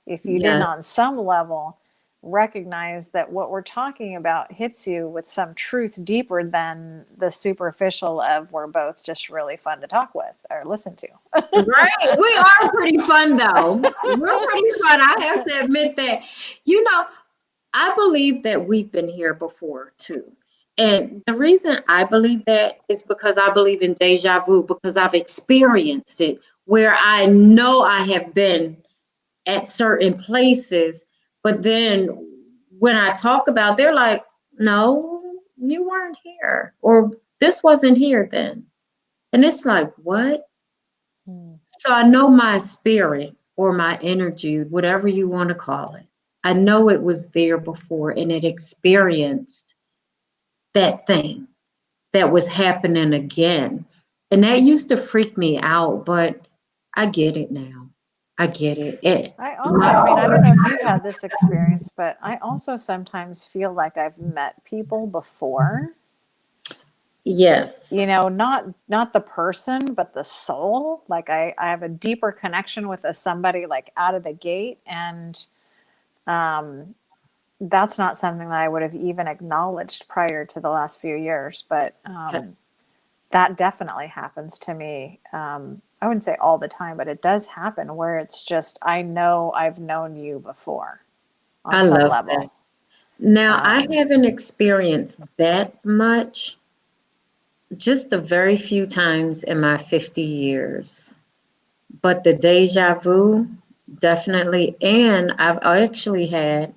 if you didn't on some level recognize that what we're talking about hits you with some truth deeper than the superficial of we're both just really fun to talk with or listen to. Right. We are pretty fun, though. We're pretty fun. I have to admit that. I believe that we've been here before, too. And the reason I believe that is because I believe in deja vu, because I've experienced it where I know I have been at certain places, but then when I talk about, they're like, no, you weren't here, or this wasn't here then. And it's like, what? So I know my spirit or my energy, whatever you want to call it. I know it was there before and it experienced that thing that was happening again. And that used to freak me out, but I get it now. I get it. I mean, I don't know if you've had this experience, but I also sometimes feel like I've met people before. Yes. You know, not the person, but the soul. Like I have a deeper connection with somebody like out of the gate, and that's not something that I would have even acknowledged prior to the last few years. But that definitely happens to me. I wouldn't say all the time, but it does happen where it's just, I know I've known you before on I some love level. that. Now, I haven't experienced that much, just a very few times in my 50 years. But the deja vu, definitely. And I've actually had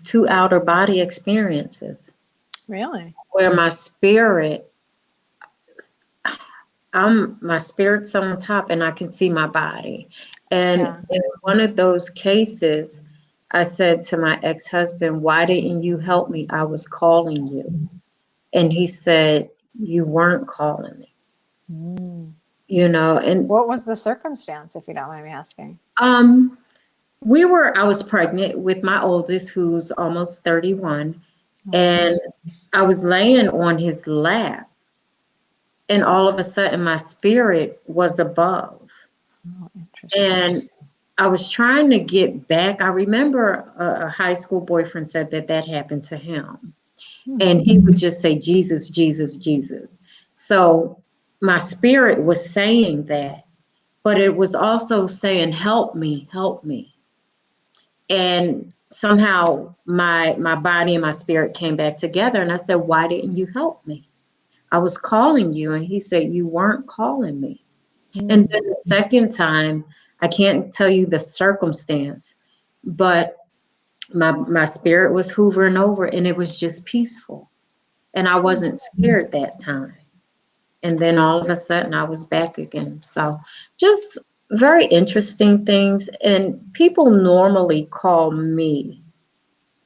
two outer body experiences Really? where my spirit's on top and I can see my body. And Yeah. in one of those cases, I said to my ex-husband, "Why didn't you help me? I was calling you." And he said, "You weren't calling me." Mm. And What was the circumstance, if you don't mind me asking? um I was pregnant with my oldest, who's almost 31, Okay. and I was laying on his lap, and all of a sudden my spirit was above. Oh, interesting. And I was trying to get back. I remember a high school boyfriend said that happened to him. And he would just say, "Jesus, Jesus, Jesus." So my spirit was saying that, but it was also saying, "Help me, help me." And somehow my body and my spirit came back together. And I said, "Why didn't you help me? I was calling you." And he said, "You weren't calling me." And then the second time, I can't tell you the circumstance, but my spirit was hovering over and it was just peaceful. And I wasn't scared that time. And then all of a sudden I was back again. So just very interesting things. And people normally call me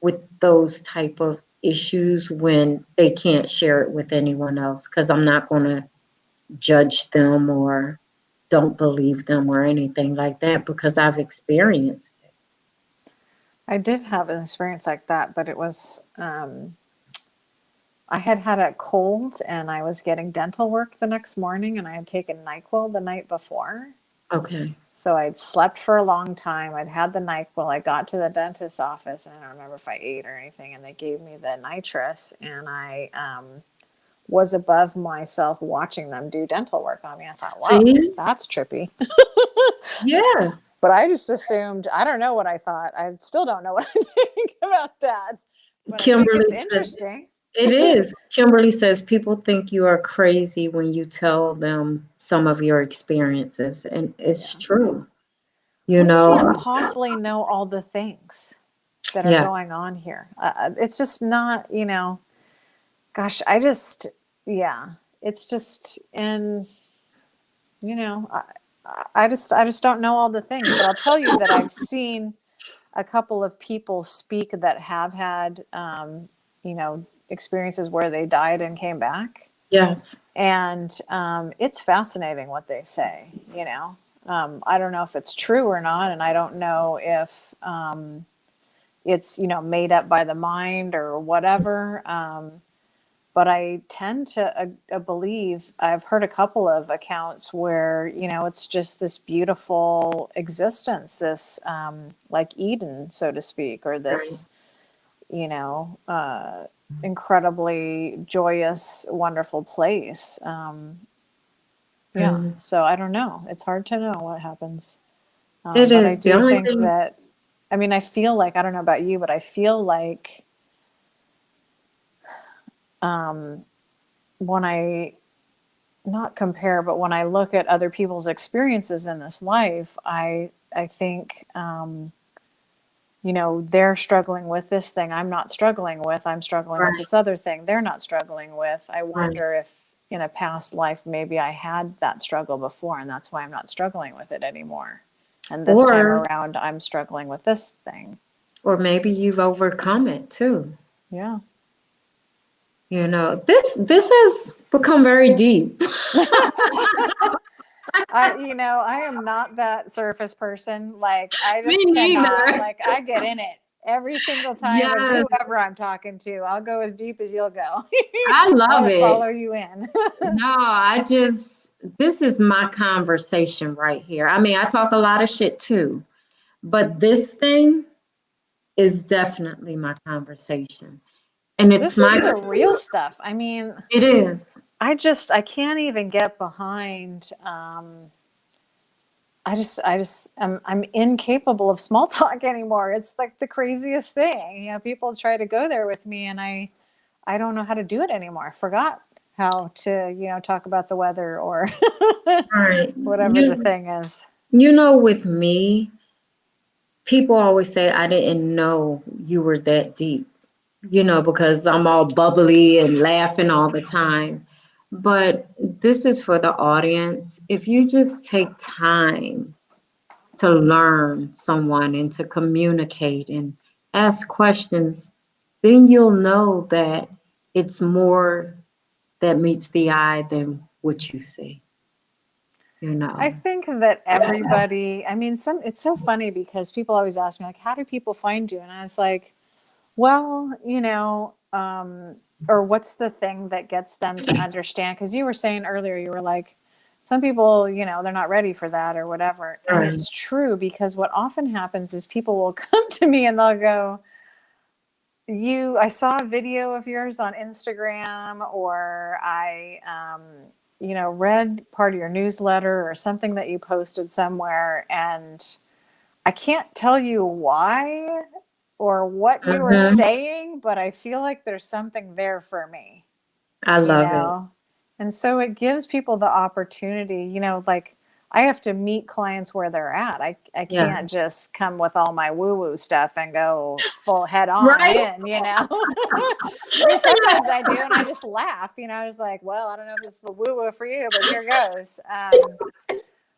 with those type of issues when they can't share it with anyone else, because I'm not going to judge them or don't believe them or anything like that, because I've experienced it. I did have an experience like that, but it was, I had had a cold and I was getting dental work the next morning, and I had taken NyQuil the night before. Okay. So I'd slept for a long time. I'd had the NyQuil. I got to the dentist's office, and I don't remember if I ate or anything, and they gave me the nitrous, and I was above myself watching them do dental work on me. I thought, wow, See? that's trippy. Yeah. But I just assumed, I don't know what I thought. I still don't know what I think about that. But I think it's Kimberly said, interesting. it is. Kimberly says people think you are crazy when you tell them some of your experiences. And it's Yeah. true. We can't possibly know all the things that are Yeah. going on here. It's just not, gosh, yeah, it's just, and, you know, I just don't know all the things, but I'll tell you that I've seen a couple of people speak that have had, experiences where they died and came back. Yes. And it's fascinating what they say, I don't know if it's true or not. And I don't know if it's, made up by the mind or whatever. But I tend to believe, I've heard a couple of accounts where, it's just this beautiful existence, this like Eden, so to speak, or Right. this, incredibly joyous, wonderful place. Yeah. Mhm. So I don't know. It's hard to know what happens. It But I is. The do only think thing, that, I mean, I feel like, I don't know about you, but I feel like when I not compare, but when I look at other people's experiences in this life, I think, they're struggling with this thing I'm not struggling with. I'm struggling with right, this other thing they're not struggling with. I right. wonder if in a past life maybe I had that struggle before, and that's why I'm not struggling with it anymore. And this time Or around, I'm struggling with this thing. maybe you've overcome it too. Yeah. This has become very deep. I am not that surface person. Like, I Me just cannot, neither. like, I get in it every single time with Yes, whoever I'm talking to. I'll go as deep as you'll go. I I love will it. follow you in. No, this is my conversation right here. I mean, I talk a lot of shit too, but this thing is definitely my conversation. And it's This is my, the real stuff. I mean, it is. I can't even get behind. I'm incapable of small talk anymore. It's like the craziest thing. People try to go there with me, and I don't know how to do it anymore. I forgot how to, talk about the weather or Right. whatever the thing is. With me, people always say, I didn't know you were that deep, because I'm all bubbly and laughing all the time. But this is for the audience. If you just take time to learn someone and to communicate and ask questions, then you'll know that it's more that meets the eye than what you see, you know. I think that everybody, I mean, it's so funny because people always ask me, like, how do people find you? And I was like, well, or what's the thing that gets them to understand? Because you were saying earlier, you were like, some people, they're not ready for that or whatever. And Right. it's true, because what often happens is people will come to me and they'll go, I saw a video of yours on Instagram, or I, read part of your newsletter or something that you posted somewhere, and I can't tell you why or what you were Hmm. saying, but I feel like there's something there for me, I you love it. know? And so it gives people the opportunity, like I have to meet clients where they're at. I can't Yes. just come with all my woo-woo stuff and go full head on Right? in. I mean, sometimes I do, and I just laugh, I was like, well, I don't know if this is the woo-woo for you, but here goes.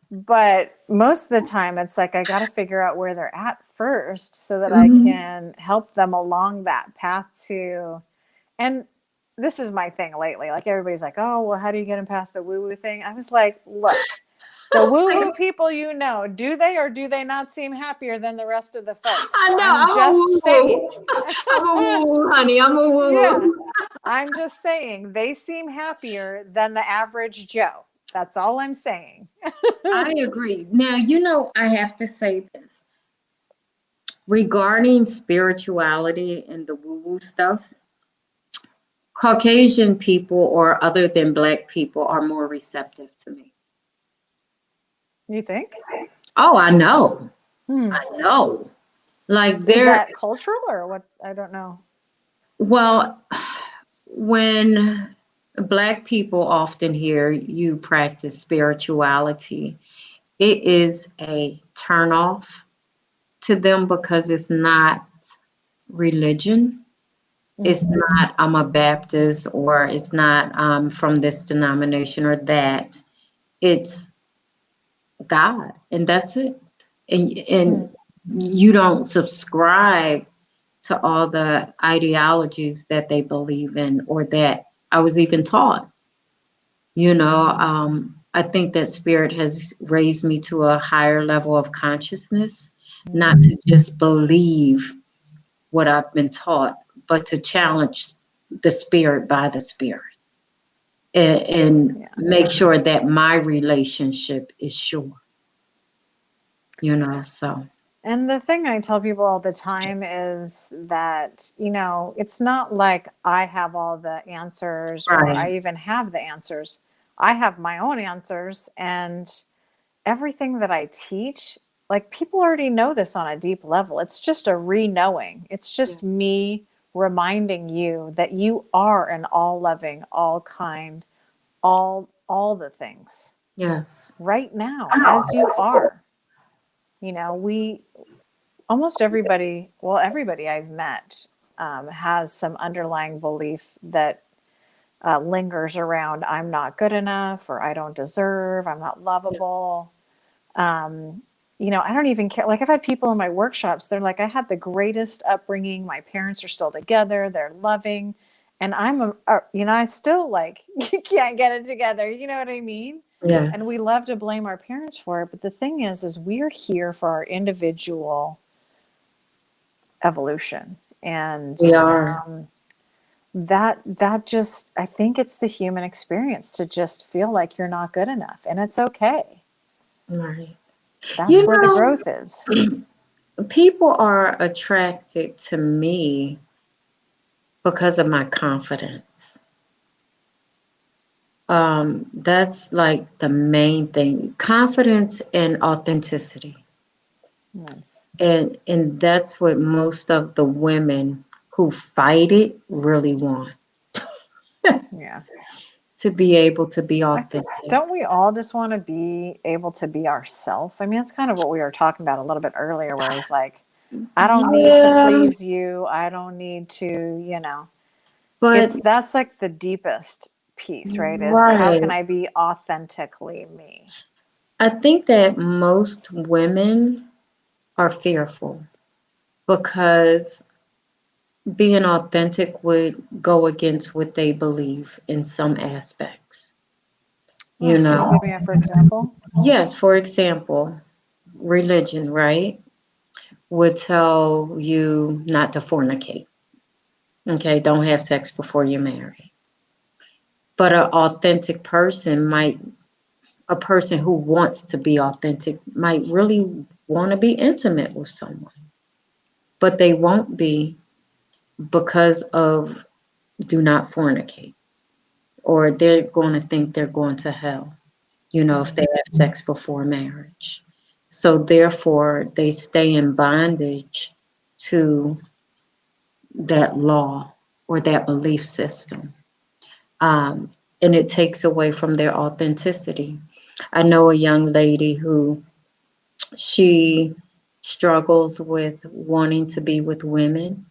But most of the time, it's like I got to figure out where they're at first so that I Mhm. can help them along that path to. And this is my thing lately. Like, everybody's like, oh, well, how do you get them past the woo woo thing? I was like, look, the woo woo people, do they or do they not seem happier than the rest of the folks? I know. I'm I'm a just woo woo. saying. I'm a woo woo, honey. I'm a woo Yeah. woo. I'm just saying they seem happier than the average Joe. That's all I'm saying. I agree. Now, I have to say this regarding spirituality and the woo woo stuff. Caucasian people or other than Black people are more receptive to me. You think? Oh, I know. Hmm. I know. Like Is they're, that cultural or what? I don't know. well, when Black people often hear you practice spirituality, it is a turnoff to them because it's not religion. It's Mm. not, I'm a Baptist, or it's not, from this denomination or that. It's God, and that's it. And Mm. you don't subscribe to all the ideologies that they believe in or that I was even taught. I think that spirit has raised me to a higher level of consciousness, not Mm. to just believe what I've been taught, but to challenge the spirit by the spirit and Yeah. make sure that my relationship is sure, so. And the thing I tell people all the time is that, it's not like I have all the answers or Right. I even have the answers. I have my own answers, and everything that I teach, like, people already know this on a deep level. It's just a re-knowing. It's Yeah. just me reminding you that you are an all loving, all kind, all the things Yes. right now as you are. We almost everybody, well, everybody I've met has some underlying belief that lingers around, I'm not good enough, or I don't deserve, I'm not lovable. Um, I don't even care. Like I've had people in my workshops, they're like, I had the greatest upbringing. My parents are still together. They're loving. And I still like can't get it together. You know what I mean? And we Yes, love to blame our parents for it. But the thing is we're here for our individual evolution. And we are. that just, I think it's the human experience to just feel like you're not good enough. And it's okay. Right. That's You where the growth is. know, people are attracted to me because of my confidence. That's like the main thing. Confidence and authenticity. Nice. And that's what most of the women who fight it really want. Yeah. To be able to be I think, authentic. don't we all just want to be able to be ourselves? I mean, that's kind of what we were talking about a little bit earlier, where it's like, I don't need to Yeah, please you. I don't need to, but that's like the deepest piece, right? Is how right. can I be authentically me? I think that most women are fearful because being authentic would go against what they believe in some aspects. You Oh, can you know, give me a for example? yes, for example, religion, right, would tell you not to fornicate. Okay, don't have sex before you're married. But an authentic person might, a person who wants to be authentic might really want to be intimate with someone, but they won't be because of do not fornicate, or they're going to think they're going to hell, if they Mm, have sex before marriage. So therefore, they stay in bondage to that law or that belief system. Um, and it takes away from their authenticity. I know a young lady who she struggles with wanting to be with women.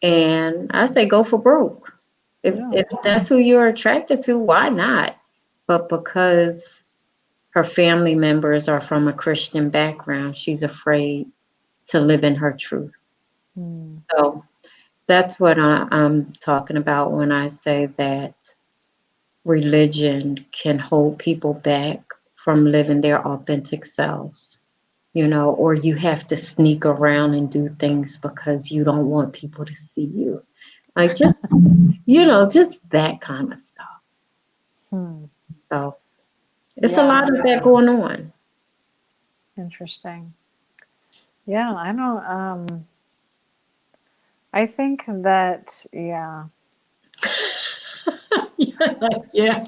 And I say, go for broke. yeah. If that's who you're attracted to, why not? But because her family members are from a Christian background, she's afraid to live in her truth. Mm, So that's what I'm talking about when I say that religion can hold people back from living their authentic selves, or you have to sneak around and do things because you don't want people to see you. Like just that kind of stuff. hmm. So it's a Yeah. lot of that going on. Interesting. Yeah. I don't, I think that, yeah. Yeah.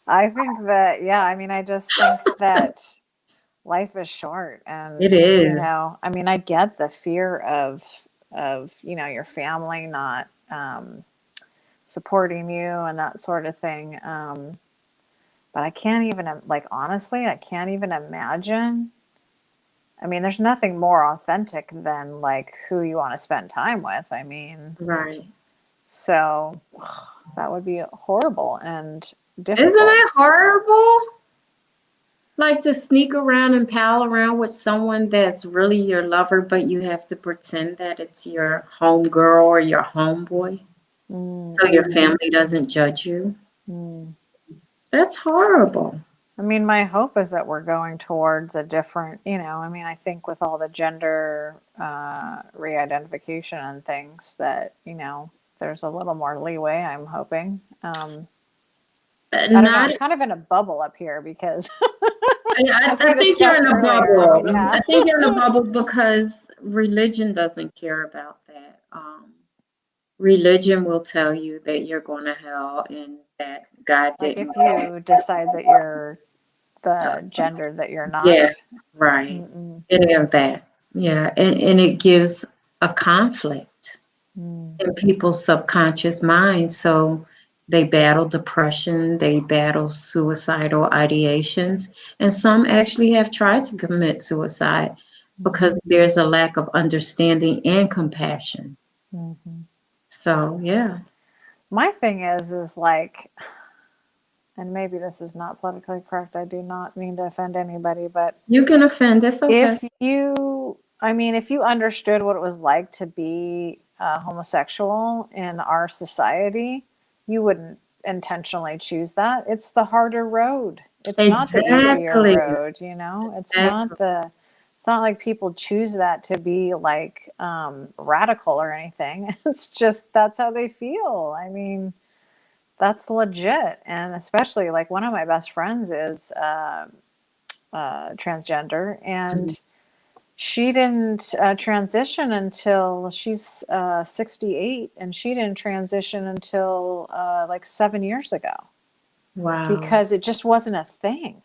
I think that, yeah, I mean, I just think that life is short It and, is. I mean, I get the fear of, your family not supporting you and that sort of thing. But I can't even, like, honestly, I can't even imagine. I mean, there's nothing more authentic than like who you want to spend time with. I mean, Right. so that would be horrible and Isn't it difficult. horrible? Like to sneak around and pal around with someone that's really your lover, but you have to pretend that it's your home girl or your homeboy, Mm, so your mm, family doesn't judge you. mm. That's horrible. I mean, my hope is that we're going towards a different, I mean, I think with all the gender re-identification and things that, there's a little more leeway, I'm hoping. I don't know. Not. I'm kind of in a bubble up here because, I, as I we think you're discussed in a earlier, bubble. yeah. I think you're in a bubble because religion doesn't care about that. Religion will tell you that you're going to hell and that God Like didn't. if you decide that you're the gender that you're Yeah, not. right. Mm-mm. Any of that. Yeah, and it gives a conflict Mm. in people's subconscious minds. So they battle depression, they battle suicidal ideations, and some actually have tried to commit suicide Mm. because there's a lack of understanding and compassion. Mhm. So, yeah. My thing is like and maybe this is not politically correct. I do not mean to offend anybody, but You can offend. It's okay. if you understood what it was like to be homosexual in our society, you wouldn't intentionally choose that. It's the harder road. It's not the easier Exactly. road, you know? It's not like people choose that to be like radical or anything. It's just that's how they feel. I mean, that's legit. And especially like one of my best friends is transgender, and she didn't transition until she's 68, and she didn't transition until like 7 years ago Wow. because it just wasn't a thing.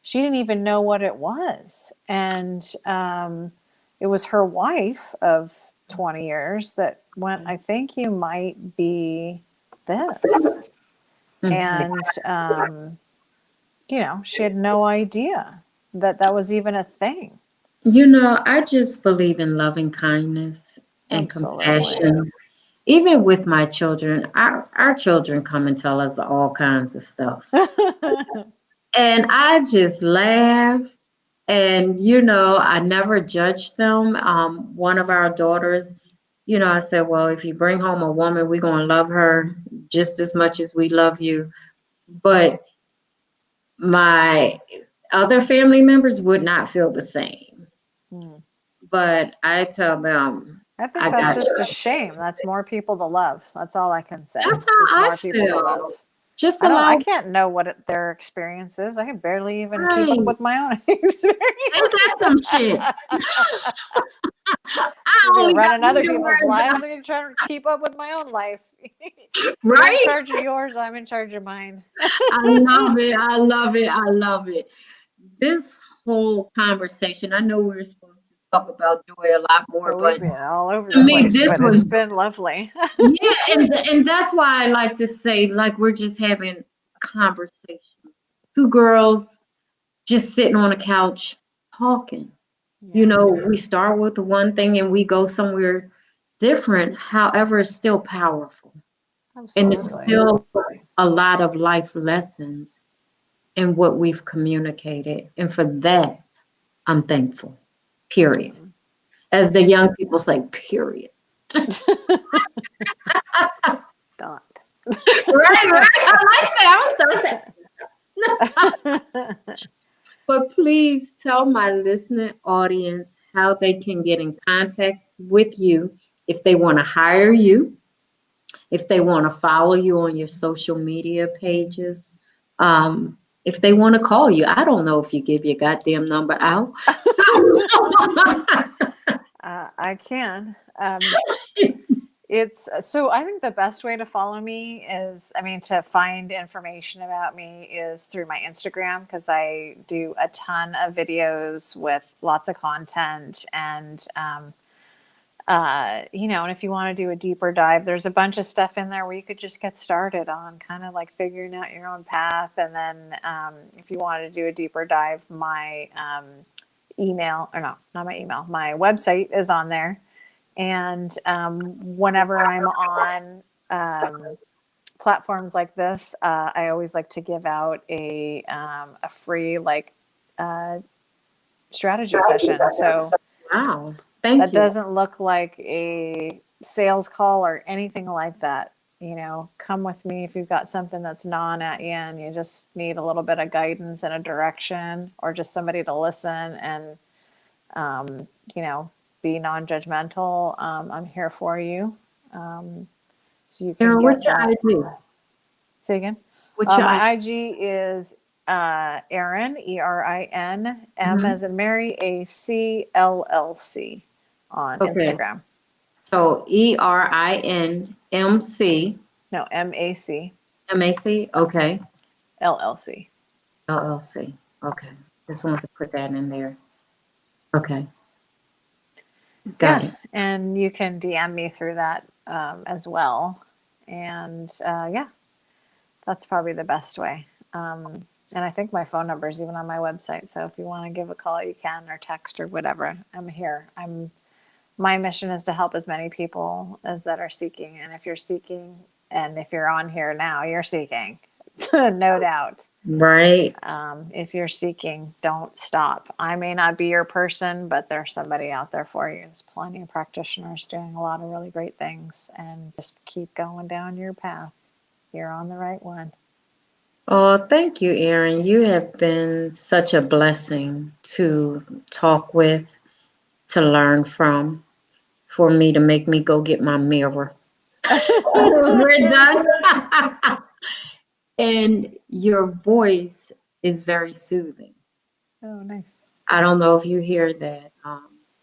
She didn't even know what it was. And it was her wife of 20 years that went, I think you might be this. And, she had no idea that that was even a thing. I just believe in loving kindness and Absolutely. compassion. Even with my children, our children come and tell us all kinds of stuff. And I just laugh. And, I never judge them. One of our daughters, I said, well, if you bring home a woman, we're going to love her just as much as we love you. But my other family members would not feel the same. Hmm. But I tell them, I think I that's got just a you. shame. That's more people to love. That's all I can say. That's It's just how I more people to love. feel. Just I allow, can't know what their experience is. I can barely even keep up right. with my own experience. Ain't that some shit? I You've been only got running a other few people's words lives out, and trying to keep up with my own life. You're in right? charge of yours. I'm in charge of mine. I love it. I love it. I love it. This whole conversation, I know we were supposed to talk about joy a lot more, But we've but been all over to the me, place, this but it's was, been lovely. yeah, and that's why I like to say, like, we're just having a conversation. Two girls just sitting on a couch talking. Yeah, We start with the one thing and we go somewhere different. However, it's still powerful. And it's absolutely. still a lot of life lessons in what we've communicated. And for that, I'm thankful. Period. As the young people say, period. Dot. Right, right. I like that. I'm start saying. But please tell my listening audience how they can get in contact with you if they want to hire you, if they want to follow you on your social media pages, if they want to call you. I don't know if you give your goddamn number out. I can. It's so I think the best way to follow me is, to find information about me is through my Instagram, because I do a ton of videos with lots of content. And, and if you want to do a deeper dive, there's a bunch of stuff in there where you could just get started on kind of like figuring out your own path. And then if you wanted to do a deeper dive, my email, or no, not my email, my website is on there. And whenever I'm on platforms like this, I always like to give out a free strategy session. So Wow. Thank that you. doesn't look like a sales call or anything like that. Come with me if you've got something that's gnawing at you and you just need a little bit of guidance and a direction, or just somebody to listen and, you know, be non-judgmental. I'm here for you. So you can Erin, get what's your that. ID? Say again. What's your My ID? IG is Erin, ERIN, M Mhm. as in Mary, ACLLC on Okay. Instagram. So ERINMC. No, MAC MAC? Okay. LLC. LLC. Okay. Just wanted to put that in there. Okay. Got Yeah, it. and you can DM me through that as well. And yeah, that's probably the best way. And I think my phone number is even on my website. So if you want to give a call, you can, or text or whatever. I'm here. My mission is to help as many people as that are seeking. And if you're seeking, and if you're on here now, you're seeking. No doubt. Right. If you're seeking, don't stop. I may not be your person, but there's somebody out there for you. There's plenty of practitioners doing a lot of really great things, and just keep going down your path. You're on the right one. Oh, thank you, Erin. You have been such a blessing to talk with, to learn from, for me to make me go get my mirror. We're done. And your voice is very soothing. Oh, nice. I don't know if you hear that.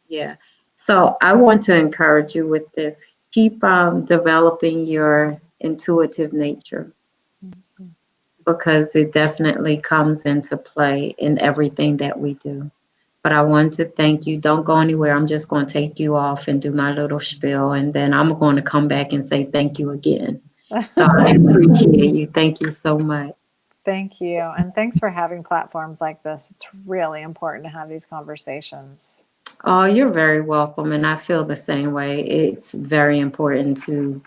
Yeah. So I want to encourage you with this. Keep developing your intuitive nature, because it definitely comes into play in everything that we do. But I want to thank you. Don't go anywhere. I'm just going to take you off and do my little spiel, and then I'm going to come back and say thank you again. So I appreciate you. Thank you so much. Thank you. And thanks for having platforms like this. It's really important to have these conversations. Oh, you're very welcome. And I feel the same way. It's very important to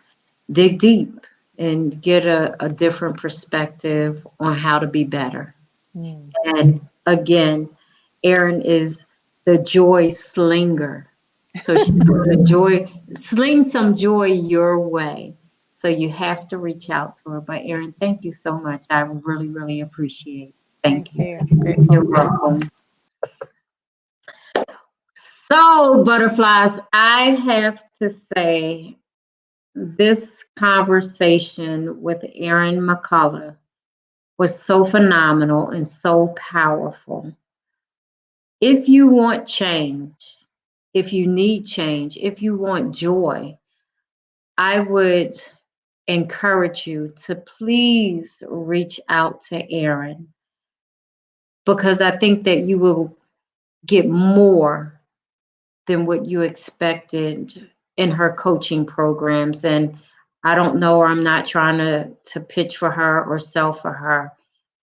dig deep and get a different perspective on how to be better. Mm. And again, Erin is the joy slinger. So she's going to sling some joy your way. So you have to reach out to her. But Erin, thank you so much. I really, really appreciate it. Thank you. Grateful. You're welcome. So, butterflies, I have to say this conversation with Erin McCullough was so phenomenal and so powerful. If you want change, if you need change, if you want joy, I would encourage you to please reach out to Erin, because I think that you will get more than what you expected in her coaching programs. And I don't know, I'm not trying to pitch for her or sell for her.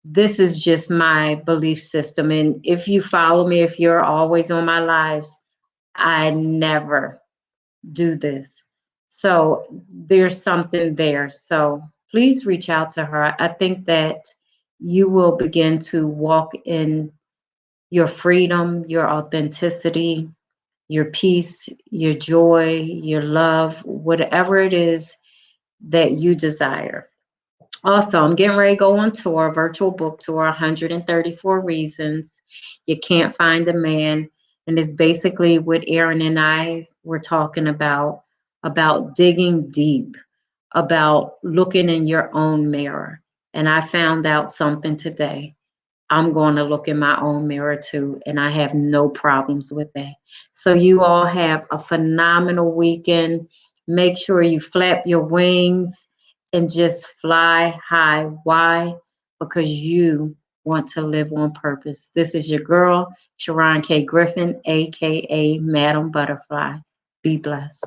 This is just my belief system. And if you follow me, if you're always on my lives, I never do this. So there's something there. So please reach out to her. I think that you will begin to walk in your freedom, your authenticity, your peace, your joy, your love, whatever it is that you desire. Also, I'm getting ready to go on tour, virtual book tour, 134 Reasons You Can't Find a Man. And it's basically what Erin and I were talking about digging deep, about looking in your own mirror. And I found out something today. I'm going to look in my own mirror too, and I have no problems with that. So you all have a phenomenal weekend. Make sure you flap your wings and just fly high. Why? Because you want to live on purpose. This is your girl, Sharon K. Griffin, aka Madam Butterfly. Be blessed.